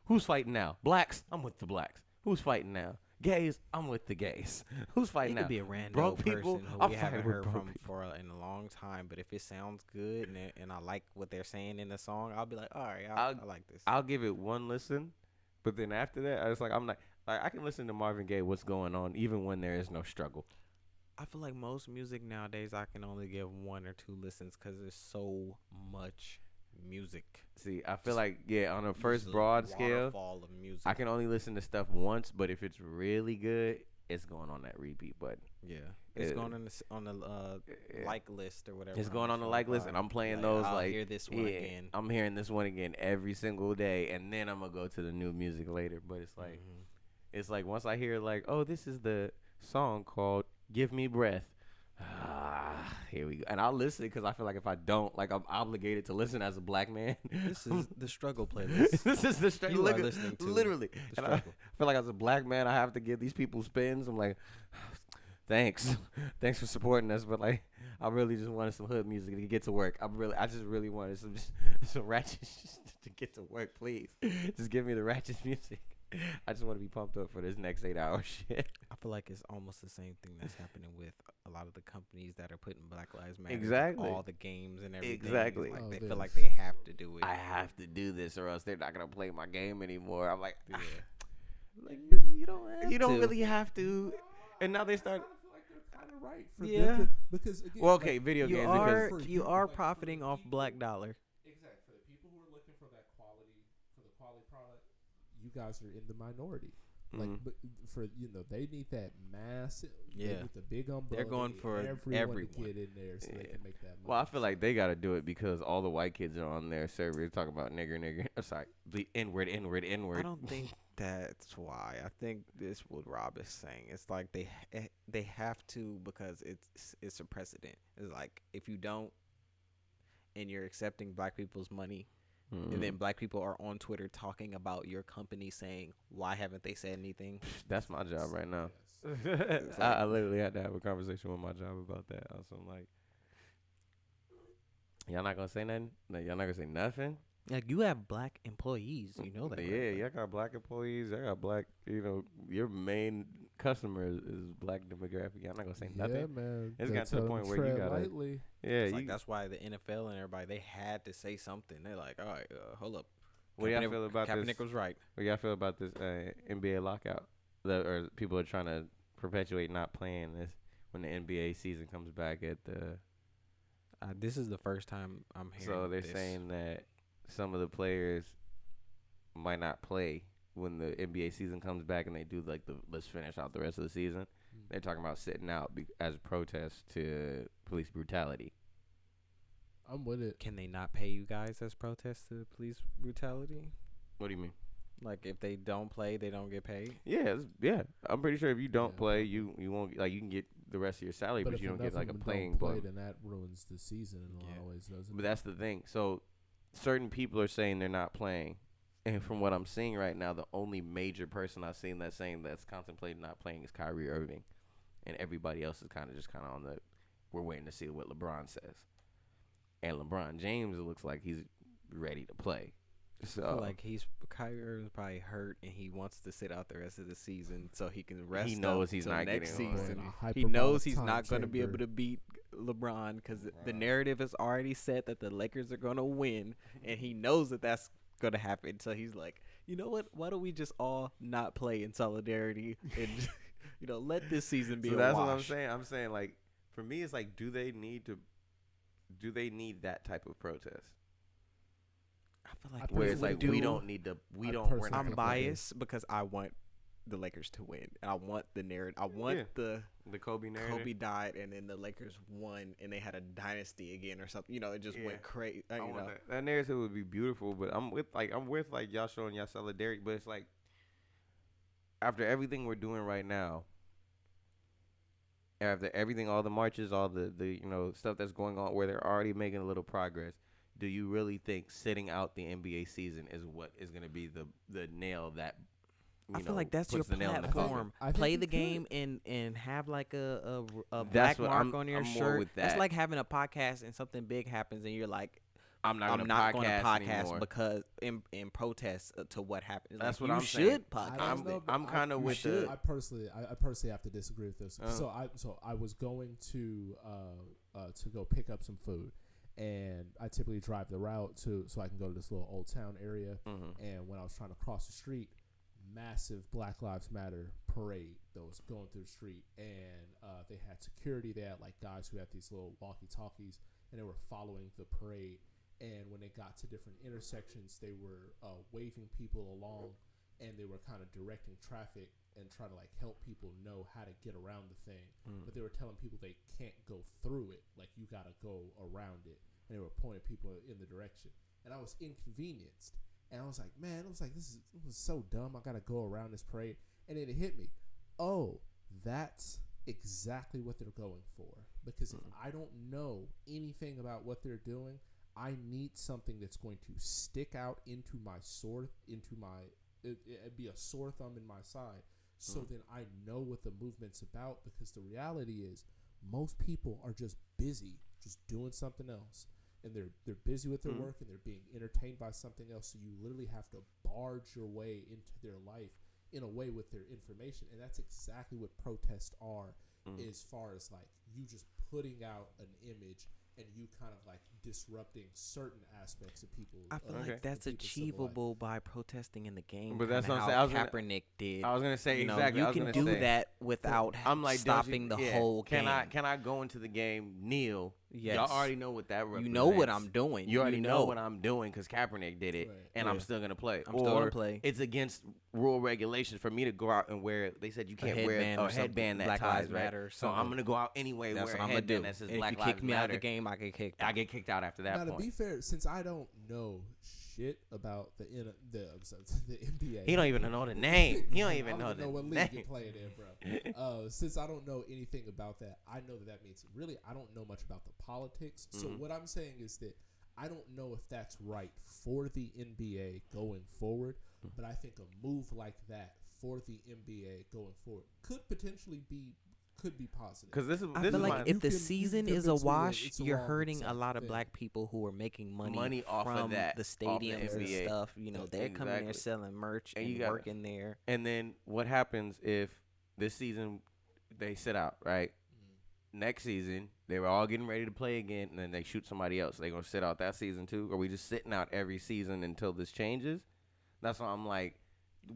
Who's fighting now? Blacks, I'm with the blacks. Who's fighting now? Gays, I'm with the gays. Who's It fighting could now? be a random Broke person people, who I'm we haven't fighting with heard broke from people. in a long time. But if it sounds good and I like what they're saying in the song, I'll be like, all right, I like this. I'll give it one listen, but then after that, it's like I'm like I can listen to Marvin Gaye, What's Going On, even when there is no struggle. I feel like most music nowadays, I can only give 1 or 2 listens because there's so much music. See, I feel like on a first Just a broad scale, waterfall of music. I can only listen to stuff once, but if it's really good, it's going on that repeat button. Yeah, it's Uh, going on the like list or whatever. It's going on the like list, and I'm playing those I'll like hear this one again. I'm hearing this one again every single day, and then I'm gonna go to the new music later. But it's like it's like once I hear like, oh, this is the song called "Give Me Breath." Here we go, and I'll listen because I feel like if I don't, like I'm obligated to listen as a black man. This is the struggle playlist. This is the struggle. You are listening to literally. the And I struggle. feel like as a black man, I have to give these people spins. I'm like, thanks for supporting us, but like, I really just wanted some hood music to get to work. I just really wanted some ratchet to get to work. Please, just give me the ratchet music. I just want to be pumped up for this next 8-hour shit. I feel like it's almost the same thing that's happening with a lot of the companies that are putting Black Lives Matter. Exactly. All the games and everything. Exactly. Like Oh, they this. feel like they have to do it. I have to do this, or else they're not gonna play my game anymore. I'm like, Yeah. like You don't have you don't to. really have to. And now they start. I feel like they're kind of right for Yeah. them because again, Well, okay, video You games are because you are profiting off black dollar. exactly for the people who are looking for that quality for the quality product. You guys are in the minority. Like, Mhm. but for they need that massive, Yeah. with the big umbrella. They're going they need for everyone to everyone. get in there so they Yeah. can make that money. Well, I feel like they got to do it because all the white kids are on their server talking about nigger, nigger. Sorry, the N-word, N-word, N-word. I don't think that's why. I think this what Rob is saying. It's like they have to because it's a precedent. It's like if you don't and you're accepting black people's money, and then black people are on Twitter talking about your company saying why haven't they said anything? That's my job right now. Yes. I literally had to have a conversation with my job about that. I was like, y'all not gonna say nothing? No, y'all not gonna say nothing? Like you have black employees, you know that. Yeah, right? y'all got black employees. I got black. Your main customer is black demographic. Y'all not gonna say Yeah, nothing. man. It's Gotta got to the tell them point where you tread gotta. lightly. Yeah, It's like you. that's why the NFL and everybody they had to say something. They're like, all right, hold up. What do y'all feel about Kaepernick this? was right. What do y'all feel about this NBA lockout? Or people are trying to perpetuate not playing this when the NBA season comes back at the. This is the first time I'm hearing. So they're this. saying that some of the players might not play when the NBA season comes back and they do like the let's finish out the rest of the season. They're talking about sitting out as a protest to police brutality. I'm with it. Can they not pay you guys as protests to police brutality? What do you mean? Like if they don't play, they don't get paid. Yeah, yeah. I'm pretty sure if you don't Yeah. play, you won't like you can get the rest of your salary, but if you don't get enough like a of them playing don't play, bonus. then that ruins the season in a lot of ways, doesn't But it? that's the thing. So certain people are saying they're not playing. And from what I'm seeing right now, the only major person I've seen that's saying that's contemplating not playing is Kyrie Irving. And everybody else is kind of on the, we're waiting to see what LeBron says. And LeBron James, it looks like he's ready to play. So Like Kyrie Irving's probably hurt and he wants to sit out the rest of the season so he can rest. He knows up he's till not next getting on. season. In a He knows hyperbolic he's time not going to be chamber. able to beat LeBron because the narrative is already set that the Lakers are going to win, and he knows that that's going to happen. So he's like, you know what? Why don't we just all not play in solidarity and let this season be so a that's wash? what I'm saying. I'm saying like for me, it's like, do they need that type of protest? I feel like Where it's personally like do. we don't need to. I We're personally not I'm think gonna play. biased because I want the Lakers to win. And I want the narrative. I want Yeah. The Kobe narrative. Kobe died and then the Lakers won and they had a dynasty again or something. It just Yeah. went crazy. I want that. That narrative would be beautiful, but I'm with y'all showing y'all solidarity, but it's like after everything we're doing right now, after everything, all the marches, all the stuff that's going on where they're already making a little progress, do you really think sitting out the NBA season is what is going to be the nail that I feel like that's your puts the nail in the platform. I think Play you the could. game and have like a That's black what mark I'm- on your I'm more shirt. with It's that. like having a podcast and something big happens and you're like, I'm not I'm going not to going to podcast anymore. because in protest to what happened. It's That's like, what you I'm saying. should I podcast. don't know, it. but I'm kinda you with should. the- I personally have to disagree with this. So I was going to go pick up some food, and I typically drive the route so I can go to this little old town area. Mm-hmm. And when I was trying to cross the street, massive Black Lives Matter parade that was going through the street, and they had security. They had like guys who had these little walkie-talkies, and they were following the parade. And when they got to different intersections, they were waving people along, and they were kind of directing traffic and trying to like help people know how to get around the thing. But they were telling people they can't go through it, like you got to go around it. And they were pointing people in the direction. And I was inconvenienced. And I was like, man, this was so dumb. I got to go around this parade. And then it hit me. Oh, that's exactly what they're going for. Because if I don't know anything about what they're doing, I need something that's going to stick out into my it'd be a sore thumb in my side. So then I know what the movement's about, because the reality is most people are just busy, just doing something else. And they're busy with their work, and they're being entertained by something else. So you literally have to barge your way into their life in a way with their information. And that's exactly what protests are, as far as like you just putting out an image and you kind of like disrupting certain aspects of people. I feel like that's achievable by protesting in the game. But that's kinda what I'm how saying. Kaepernick did. I was gonna say exactly. You I was can gonna do say. that without I'm like, stopping the whole game. Can I go into the game, kneel, Yes. Y'all already know what that represents. You know what I'm doing. You already know what I'm doing because Kaepernick did it, Right. and I'm still gonna play. I'm still gonna play. It's against rule regulations for me to go out and wear. They said you can't wear a headband that Black ties, Lives right? Matter. So I'm gonna go out anyway. That's wear what a I'm gonna do. headband that says And Black if you Lives kick me out of Matter. the game, I get kicked out. I get kicked out after that Now, point. to be fair, since I don't know shit about the NBA, He don't even know the name. He don't even know the what league name. you're playing in, bro. Since I don't know anything about that, I know that means really I don't know much about the politics. So what I'm saying is that I don't know if that's right for the NBA going forward, but I think a move like that for the NBA going forward could potentially be positive. Because this is I feel like if the you season can is a convince me that wash, it's a you're wrong hurting a side lot of thing. black people who are making Money off of from that, the off the stadiums and NBA. stuff. You know, they're coming there Exactly. selling merch And and you gotta- working there. And then what happens if this season they sit out, right? Next season, they were all getting ready to play again, and then they shoot somebody else. They gonna sit out that season too? Or we just sitting out every season until this changes? That's why I'm like,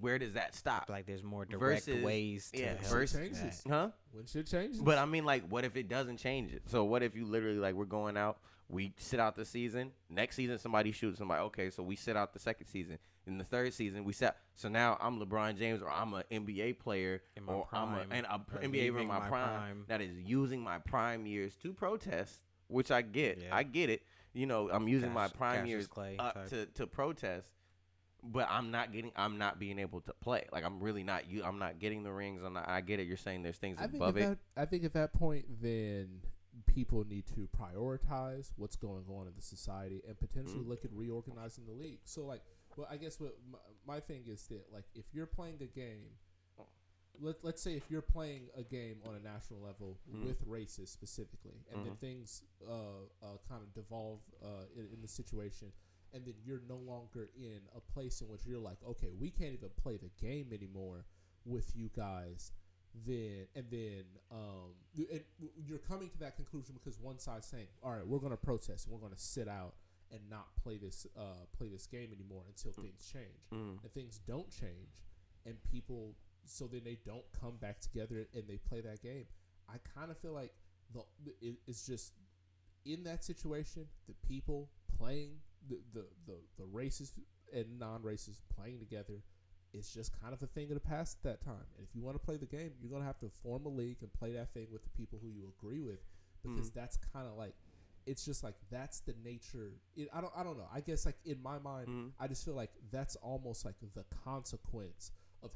where does that stop? Like there's more direct Versus- ways to yeah, help versus- changes. that. Huh? When shit changes, But I mean, like, what if it doesn't change it? So what if you literally like we're going out, we sit out the season. Next season, somebody shoots somebody. Okay, so we sit out the second season. In the third season, we sat. So now I'm LeBron James, or I'm an NBA player, In my or prime, I'm an or NBA in leaving my my prime, prime. that is using my prime years to protest, which I get. Yeah. I get it. You know, I'm using my prime Cassius years Clay up type. to protest. But I'm not being able to play. Like I'm really not. I'm not getting the rings. I get it. You're saying there's things above it. I think at that point, then people need to prioritize what's going on in the society and potentially look at reorganizing the league. So, like, well, I guess what my thing is that, like, if you're playing a game, let's say if you're playing a game on a national level with races specifically, and then things kind of devolve in the situation. And then you're no longer in a place in which you're like, okay, we can't even play the game anymore with you guys. And you're coming to that conclusion because one side's saying, all right, we're going to protest and we're going to sit out and not play this game anymore until things change. And things don't change, and people, so then they don't come back together and they play that game. I kind of feel like it's just in that situation, the people playing the races and non-races playing together is just kind of a thing of the past at that time. And if you want to play the game, you're going to have to form a league and play that thing with the people who you agree with, because that's kind of like, it's just like, that's the nature. I don't know. I guess, like, in my mind, I just feel like that's almost like the consequence of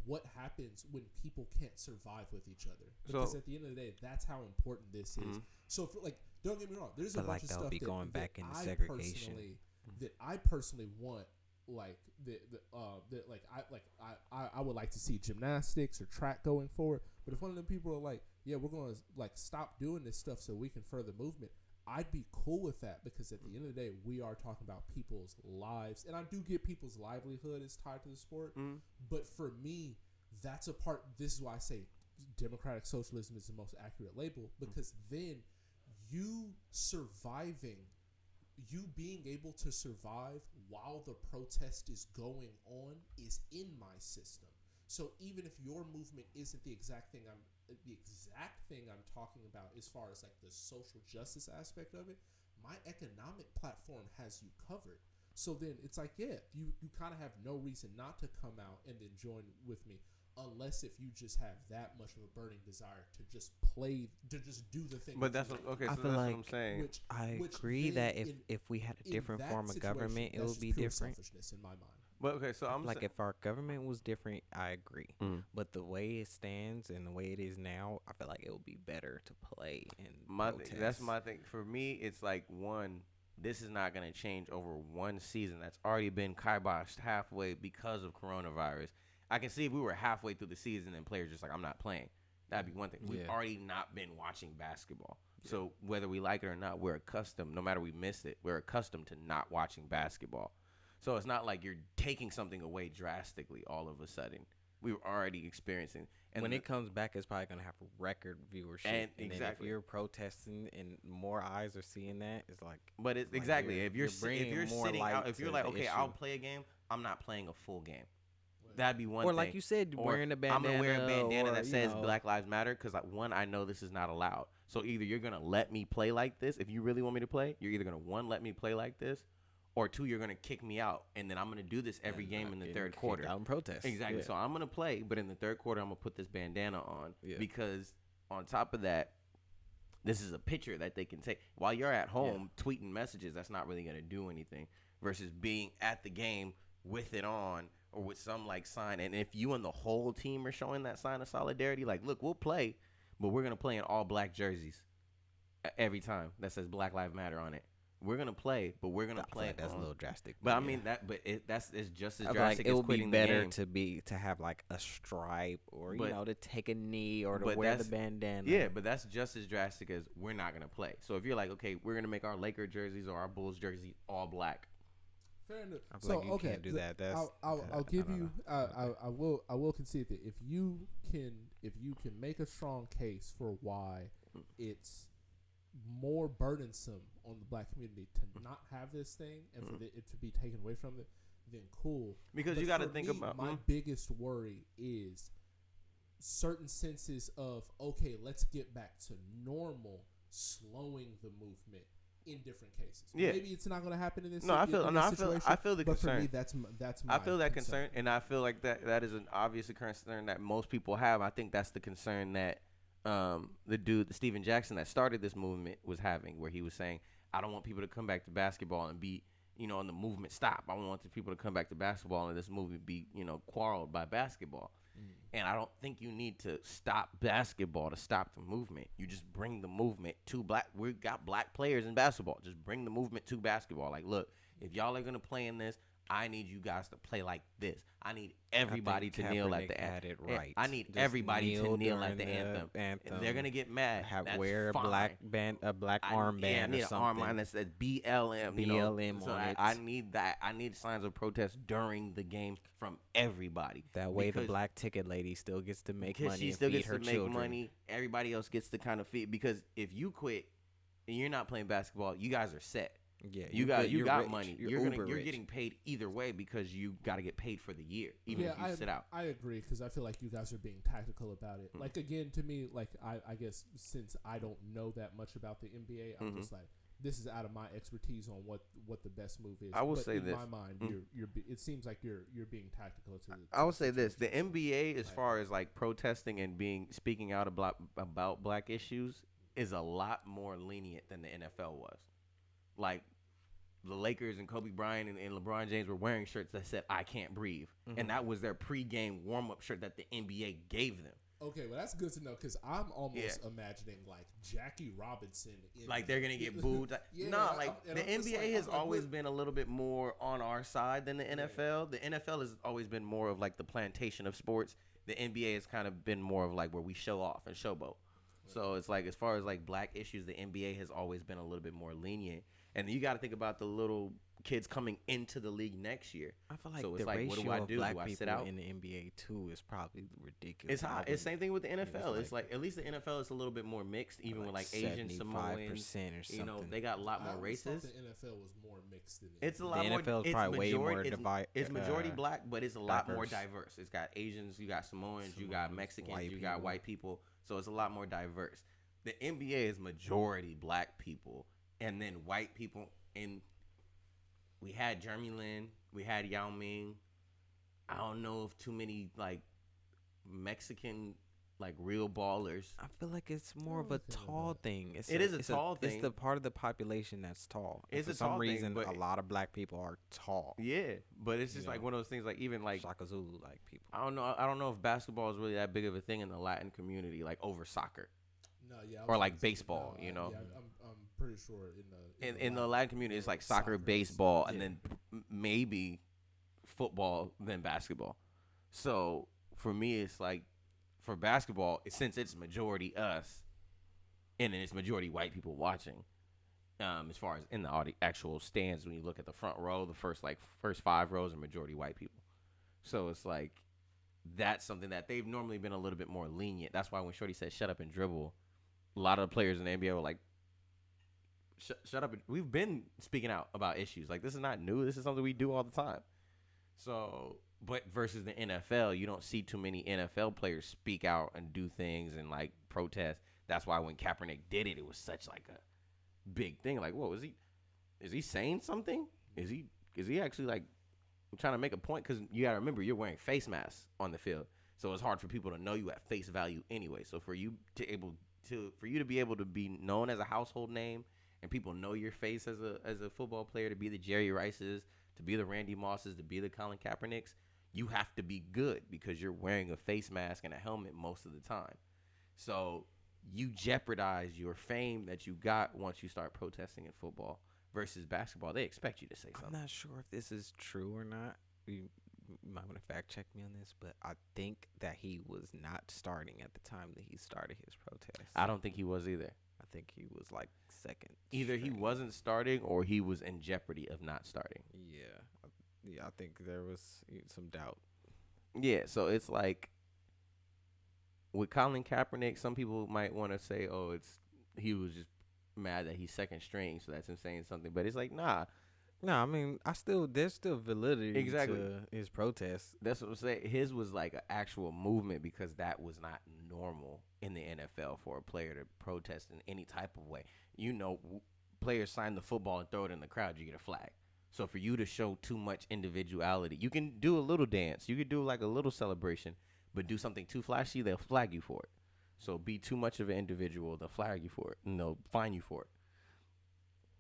what happens when people can't survive with each other. Because at the end of the day, that's how important this is. So, like, don't get me wrong. There's a bunch of stuff going back into I segregation. that I personally want, like I would like to see gymnastics or track going forward. But if one of them people are like, yeah, we're going to like stop doing this stuff so we can further movement, I'd be cool with that, because at the end of the day, we are talking about people's lives, and I do get people's livelihood is tied to the sport. But for me, that's a part. This is why I say democratic socialism is the most accurate label, because then you being able to survive while the protest is going on is in my system. So even if your movement isn't the exact thing I'm talking about as far as like the social justice aspect of it, my economic platform has you covered. So then it's like, yeah, you kind of have no reason not to come out and then join with me, unless if you just have that much of a burning desire to just do the thing. But that's okay. So I that's feel what like I'm saying. I agree that if we had a different form of government, it would be different. Selfishness in my mind. But okay, so I'm Like if our government was different, I agree. But the way it stands and the way it is now, I feel like it would be better to play and that's my thing. For me, it's like, one, this is not going to change over one season that's already been kiboshed halfway because of coronavirus. I can see if we were halfway through the season and players just like, I'm not playing. That'd be one thing. We've already not been watching basketball. So whether we like it or not, we're accustomed, no matter we miss it, we're accustomed to not watching basketball. So it's not like you're taking something away drastically all of a sudden. We were already experiencing. And when it comes back, it's probably going to have record viewership. And then exactly. if you're protesting and more eyes are seeing that, it's like. But it's like exactly. If you're bringing more sitting light out, if you're to like, the okay, issue. I'll play a game, I'm not playing a full game. That'd be one Or thing. like you said, Or wearing a I'm gonna wear a bandana bandana or, that you says know. Black Lives Matter because one, I know this is not allowed. So either you're gonna let me play like this if you really want me to play. You're either gonna one, let me play like this, or two, you're gonna kick me out, and then I'm gonna do this every game in the third quarter. Out in protest. Exactly. Yeah. So I'm gonna play, but in the third quarter, I'm gonna put this bandana on Yeah. because on top of that, this is a picture that they can take while you're at home tweeting messages. That's not really gonna do anything versus being at the game with it on or with some like sign. And if you and the whole team are showing that sign of solidarity, like, look, we'll play, but we're gonna play in all black jerseys every time that says Black Lives Matter on it. We're gonna play, but we're gonna play. Like that's a little drastic. But I mean that, but it's just as I feel drastic like it as would be quitting better the game. to have like a stripe or But- you know to take a knee or to but wear the that's- bandana. Yeah, but that's just as drastic as we're not gonna play. So if you're like, okay, we're gonna make our Laker jerseys or our Bulls jerseys all black. Fair enough. I feel So like you okay, can't do that. That's I'll give don't you. know. I will concede that if you can make a strong case for why it's more burdensome on the black community to not have this thing and for it to be taken away from it, then cool. Because But you got to for think me, about my biggest worry is certain senses of okay, let's get back to normal, slowing the movement in different cases. Yeah. Maybe it's not going to happen in this. No, I feel- in no, this I feel- situation, I feel the but for concern. me, that's my I feel that concern, and I feel like that is an obvious concern that most people have. I think that's the concern that the Steven Jackson that started this movement was having, where he was saying, I don't want people to come back to basketball and be, and the movement stop. I want the people to come back to basketball and this movement be, quarreled by basketball. And I don't think you need to stop basketball to stop the movement. You just bring the movement to black. We got black players in basketball. Just bring the movement to basketball. Like, look, if y'all are going to play in this, I need you guys to play like this. I need everybody to kneel at Kaepernick the had anthem. it right. I need Just everybody to kneel at during the anthem. anthem. They're going to get mad. That's Wear a fine. black armband I need or an something. armband that says BLM. BLM so on it. I need that. I need signs of protest during the game from everybody. That way, the Because- black ticket lady still gets to make because money she and still feed gets her to make children. money. Everybody else gets to kind of feed. Because if you quit and you're not playing basketball, you guys are set. Yeah, You you're got rich. money. You're You're rich. getting paid either way because you got to get paid for the year, even if you sit out. I agree because I feel like you guys are being tactical about it. Like again, to me, like I guess since I don't know that much about the NBA, I'm just like this is out of my expertise on what the best move is. I will But say in this. my mind, it seems like you're being tactical to. I will say this: the NBA, as far as like protesting and speaking out about black issues, is a lot more lenient than the NFL was. Like the Lakers and Kobe Bryant and LeBron James were wearing shirts that said "I can't breathe," and that was their pregame warm-up shirt that the NBA gave them. Okay, well that's good to know because I'm almost imagining like Jackie Robinson. Like they're gonna get booed. The NBA has always been a little bit more on our side than the NFL. The NFL has always been more of like the plantation of sports. The NBA has kind of been more of like where we show off and showboat. So it's like as far as like black issues, the NBA has always been a little bit more lenient. And you got to think about the little kids coming into the league next year. I feel like so it's the like, ratio what do I of do? black Do I sit people out? in the NBA too is probably ridiculous. It's high. It's same thing with the NFL. It's like at least the NFL is a little bit more mixed, even with like Asian, Samoans. 75% or something. They got a lot more races. The NFL was more mixed than It's a lot The more. NFL is it's probably way more It's majority black, but it's a lot more diverse. diverse. It's got Asians, you got Samoans, you got Mexicans, white you got people. white people. So it's a lot more diverse. The NBA is majority black people, and then white people. And we had Jeremy Lin, we had Yao Ming. I don't know if too many like Mexican like real ballers. I feel like it's more of a tall thing. It is a tall thing. It's the part of the population that's tall. And It's for a some tall thing, reason, but- a lot of black people are tall. Yeah, but it's just You like know. one of those things. Like even like Shaka Zulu like people. I don't know. I don't know if basketball is really that big of a thing in the Latin community, like over soccer. No, yeah, I Or was like gonna say, baseball, you know? Yeah, I'm pretty sure In the Latin community, it's like soccer, soccer, baseball, and yeah. then maybe football, then basketball. So for me, it's like for basketball, since it's majority us, and then it's majority white people watching. As far as in the actual stands, when you look at the front row, the first 5 rows are majority white people. So it's like that's something that they've normally been a little bit more lenient. That's why when Shorty said "shut up and dribble," a lot of the players in the NBA were like, shut up. We've been speaking out about issues. Like, this is not new. This is something we do all the time. So But versus the NFL, you don't see too many NFL players speak out and do things and like protest. That's why when Kaepernick did it, it was such like a big thing. Like, whoa, is he saying something? Is he actually like trying to make a point? Because you gotta remember, you're wearing face masks on the field, so it's hard for people to know you at face value anyway. So for you to be able to be known as a household name and people know your face as a football player, to be the Jerry Rices, to be the Randy Mosses, to be the Colin Kaepernicks, you have to be good because you're wearing a face mask and a helmet most of the time. So you jeopardize your fame that you got once you start protesting in football versus basketball. They expect you to say something. I'm not sure if this is true or not. You might want to fact check me on this, but I think that he was not starting at the time that he started his protest. I don't think he was either. I think he was like second. Either he wasn't starting or he was in jeopardy of not starting. Yeah, I think there was some doubt. Yeah, so it's like with Colin Kaepernick, some people might want to say, "Oh, he was just mad that he's second string, so that's him saying something." But it's like, nah. No, I mean, there's still validity to his protest. That's what I'm saying. His was like an actual movement because that was not normal in the NFL for a player to protest in any type of way. Players sign the football and throw it in the crowd, you get a flag. So for you to show too much individuality, you can do a little dance, you could do like a little celebration, but do something too flashy, they'll flag you for it. So be too much of an individual, they'll flag you for it, and they'll fine you for it.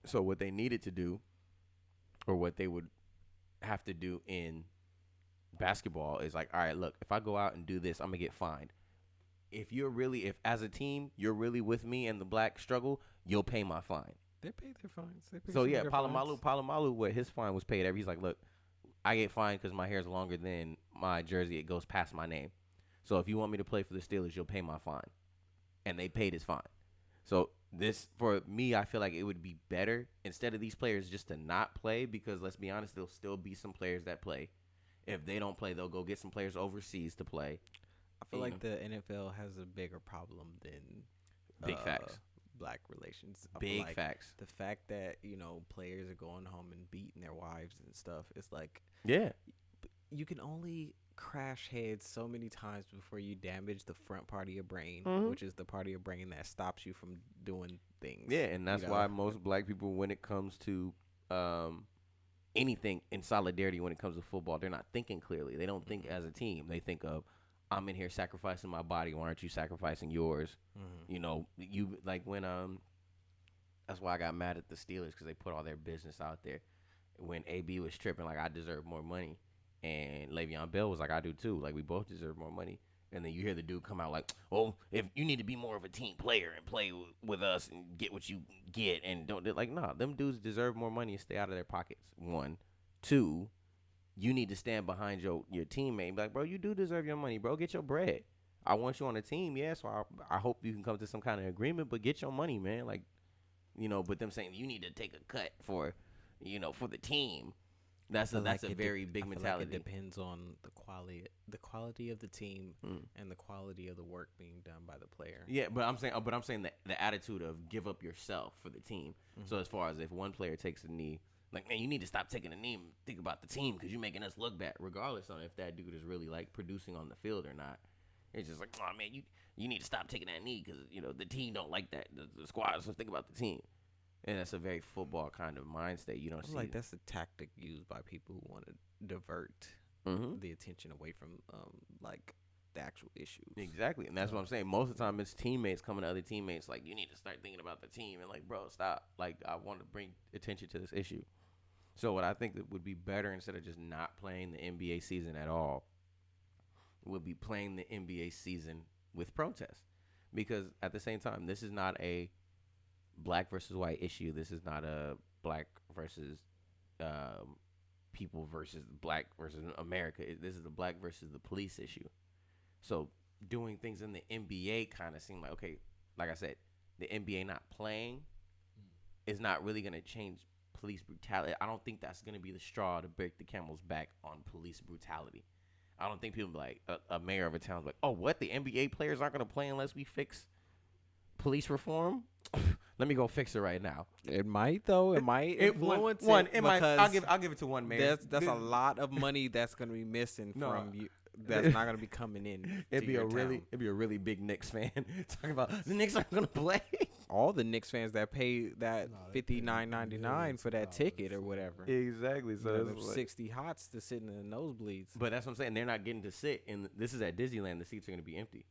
So what they needed to do, or what they would have to do in basketball, is like, all right, look, if I go out and do this, I'm gonna get fined. If as a team, you're really with me in the black struggle, you'll pay my fine. They paid their fines. So yeah, Palomalu, what his fine was paid. He's like, look, I get fined because my hair is longer than my jersey. It goes past my name. So if you want me to play for the Steelers, you'll pay my fine. And they paid his fine. So this, for me, I feel like it would be better instead of these players just to not play, because let's be honest, there'll still be some players that play. If they don't play, they'll go get some players overseas to play. I feel like the NFL has a bigger problem than big facts. Black relations. Big facts. The fact that players are going home and beating their wives and stuff. It's like, yeah, you can only crash heads so many times before you damage the front part of your brain, which is the part of your brain that stops you from doing things. Yeah, and that's why most black people, when it comes to anything in solidarity, when it comes to football, they're not thinking clearly. They don't think as a team. They think of, I'm in here sacrificing my body. Why aren't you sacrificing yours? You like when that's why I got mad at the Steelers, because they put all their business out there. When AB was tripping, like, I deserve more money, and Le'Veon Bell was like, I do too. Like, we both deserve more money. And then you hear the dude come out like, oh, if you need to be more of a team player and play with us and get what you get, and don't, like, nah, them dudes deserve more money and stay out of their pockets. 1, 2. You need to stand behind your teammate and be like, bro, you do deserve your money, bro. Get your bread. I want you on the team, yeah, so I hope you can come to some kind of agreement, but get your money, man. Like, but them saying you need to take a cut for the team, that's a very big mentality. Like it depends on the quality of the team and the quality of the work being done by the player. Yeah, but I'm saying that the attitude of give up yourself for the team. So as far as if one player takes a knee, like, man, you need to stop taking a knee and think about the team because you're making us look bad, regardless of if that dude is really, like, producing on the field or not. It's just like, oh, man, you need to stop taking that knee because, the team don't like that. The squad, so think about the team. And that's a very football kind of mind state. You don't see like that's a tactic used by people who want to divert the attention away from, like, the actual issues. Exactly, and that's what I'm saying. Most of the time, it's teammates coming to other teammates like, you need to start thinking about the team. And like, bro, stop. Like, I want to bring attention to this issue. So what I think that would be better, instead of just not playing the NBA season at all, would be playing the NBA season with protests. Because at the same time, this is not a black versus white issue. This is not a black versus people versus black versus America. This is the black versus the police issue. So doing things in the NBA kind of seem like, okay, like I said, the NBA not playing is not really going to change police brutality. I don't think that's going to be the straw to break the camel's back on police brutality. I don't think people be like, a mayor of a town's like, oh, what? The NBA players aren't going to play unless we fix police reform? Let me go fix it right now. It might though. It might influence It might. I'll give it to one mayor. That's a lot of money that's gonna be missing No. from you. That's not gonna be coming in. It'd be a really big Knicks fan talking about the Knicks aren't gonna play. All the Knicks fans that pay that they pay $59.99 for that millions of ticket or dollars. whatever. Exactly. So So it's there's like- 60 hots to sit in the nosebleeds. but that's what I'm saying. They're not getting to sit in. This is at Disneyland. The seats are gonna be empty,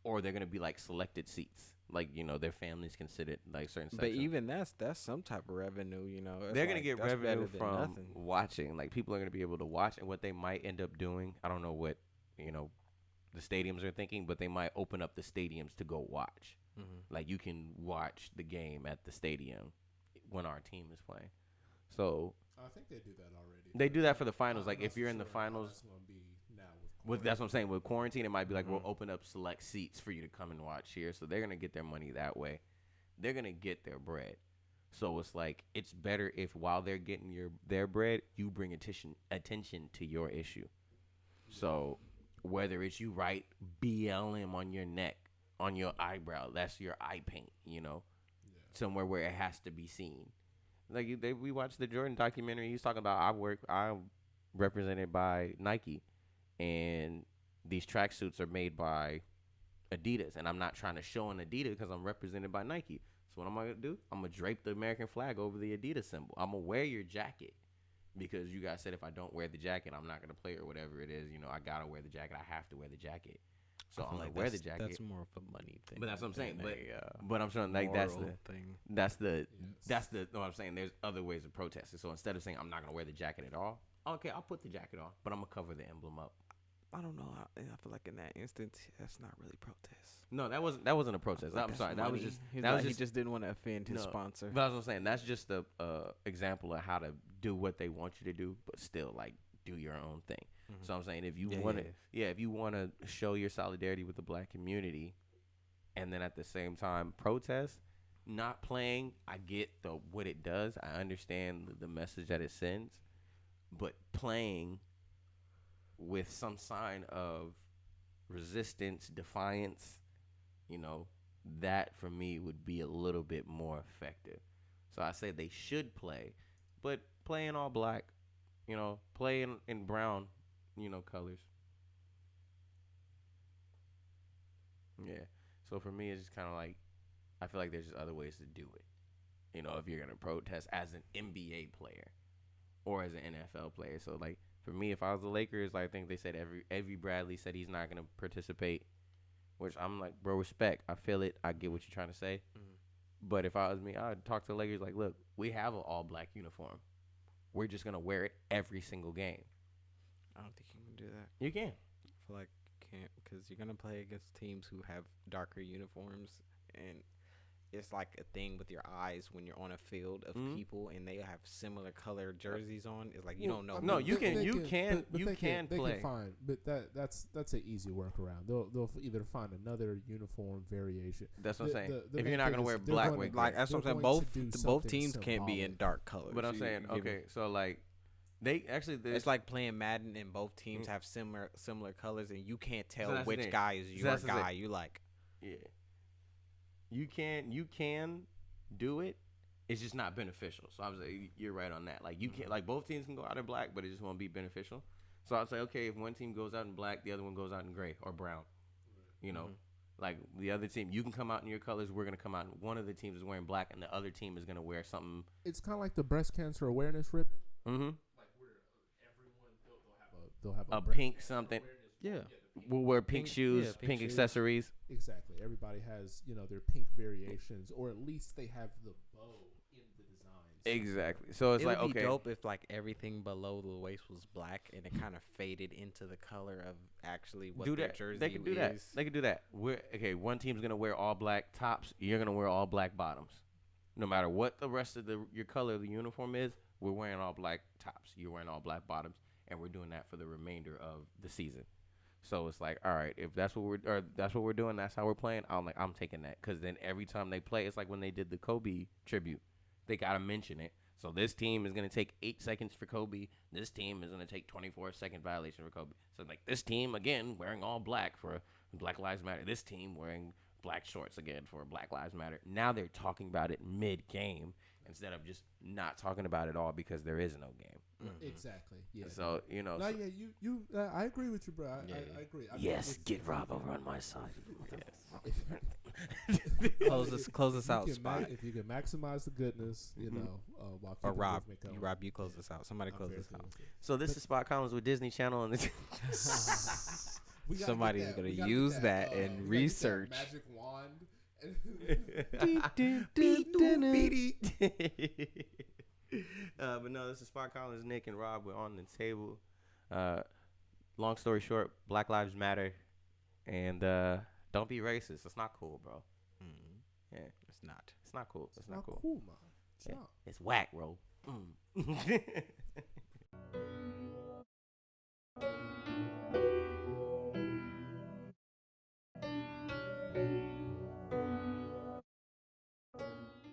or they're gonna be like selected seats. Like their families can sit at like certain But sections. even that's some type of revenue, you know. It's they're gonna like, get that's revenue better than from nothing. watching. Like people are gonna be able to watch, and what they might end up doing, I don't know what the stadiums are thinking, but they might open up the stadiums to go watch. Mm-hmm. Like you can watch the game at the stadium when our team is playing. So I think they do that already. they do that for the finals. I'm Like not if you're in the so sure how finals, that's gonna be now with that's what I'm saying. With quarantine, it might be like Mhm. we'll open up select seats for you to come and watch here. So they're gonna get their money that way. They're gonna get their bread. So it's like it's better if while they're getting their bread, you bring attention to your issue. So whether it's you write BLM on your neck, on your eyebrow, that's your eye paint, somewhere where it has to be seen. Like we watched the Jordan documentary. He's talking about I'm represented by Nike, and these tracksuits are made by Adidas, and I'm not trying to show an Adidas because I'm represented by Nike. So what am I gonna do? I'm gonna drape the American flag over the Adidas symbol. I'm gonna wear your jacket because you guys said if I don't wear the jacket, I'm not gonna play or whatever it is. I gotta wear the jacket. I have to wear the jacket. So I'm gonna wear the jacket. That's more of a money thing. But that's what I'm saying. than But I'm saying like that's moral the thing. that's the no. I'm saying there's other ways of protesting. So instead of saying I'm not gonna wear the jacket at all, okay, I'll put the jacket on, but I'm gonna cover the emblem up. I don't know. I feel like in that instance, that's not really protest. No, that wasn't a protest. Like I'm that's sorry. That was money. just He's that was like, just he just didn't want to offend his No. sponsor. But that's what I'm saying. That's just the example of how to do what they want you to do, but still like do your own thing. Mhm. So I'm saying if you Yeah, want to, if you want to show your solidarity with the black community, and then at the same time protest, not playing. I get what it does. I understand the message that it sends, but playing with some sign of resistance, defiance, that for me would be a little bit more effective. So I say they should play, but play in all black, play in brown, colors. Yeah. So for me, it's just kind of like, I feel like there's just other ways to do it. If you're going to protest as an NBA player or as an NFL player. So like, for me, if I was the Lakers, I think they said Avery Bradley said he's not going to participate, which I'm like, bro, respect. I feel it. I get what you're trying to say. Mhm. But if I was me, I'd talk to the Lakers like, look, we have an all-black uniform. We're just going to wear it every single game. I don't think you can do that. You can. I feel like you can't because you're gonna play against teams who have darker uniforms, and it's like a thing with your eyes when you're on a field of Mhm. people and they have similar color jerseys on. It's like you don't know. No, who- you can they play. can find, but that's an easy workaround. They'll either find another uniform variation. That's what I'm saying. The If main you're not thing going to is wear they're black, gonna- wait, Like that's what they're I'm saying. going to do Both something teams can't be in symbolic. dark colors. but I'm You saying, give me- okay, so like, they actually, It's like playing Madden and both teams have similar colors and you can't tell that's the which thing. guy is So your that's the guy. thing. You like yeah. You can do it. It's just not beneficial. So I was like, you're right on that. Like you can't, like both teams can go out in black, but it just won't be beneficial. So I'd say, okay, if one team goes out in black, the other one goes out in gray or brown. Like the other team, you can come out in your colors. We're gonna come out. One of the teams is wearing black, and the other team is gonna wear something. It's kind of like the breast cancer awareness ribbon. Mm-hmm. Like where everyone they'll have A breast pink cancer something. yeah. We'll wear pink shoes, yeah, pink pink shoes. accessories. Exactly. Everybody has, their pink variations, or at least they have the bow in the designs. Exactly. So it's It like, would be okay, dope if like everything below the waist was black and it kind of faded into the color of actually what do their that. jersey They could do is. that. They could do that. One team's gonna wear all black tops. You're gonna wear all black bottoms. No matter what the rest of your color of the uniform is, we're wearing all black tops. You're wearing all black bottoms, and we're doing that for the remainder of the season. So it's like, all right, if that's what we're doing, that's how we're playing. I'm taking that, because then every time they play, it's like when they did the Kobe tribute, they gotta mention it. So this team is gonna take 8 seconds for Kobe. This team is gonna take 24-second violation for Kobe. So like this team again wearing all black for Black Lives Matter. This team wearing black shorts again for Black Lives Matter. Now they're talking about it mid-game instead of just not talking about it all because there is no game. Exactly. Yeah. So No, yeah, you. I agree with you, bro. I agree. I mean, yes, get Rob over on my side. Close us out, can Spot. if you can maximize the goodness, you know, while Or keeping Rob, movement going. Rob, you close us out. Somebody I'm close very us cool out. with it. So this is Spot Collins with Disney Channel and We gotta Somebody's get that. gonna We gotta use get that we and gotta get that research. magic wand. But no, this is Spot Collins, Nick, and Rob. We're on the table. Long story short, Black Lives Matter, and don't be racist. It's not cool, bro. Yeah, It's not. it's not cool. It's not cool. Cool, man. It's Yeah. not. It's whack, bro.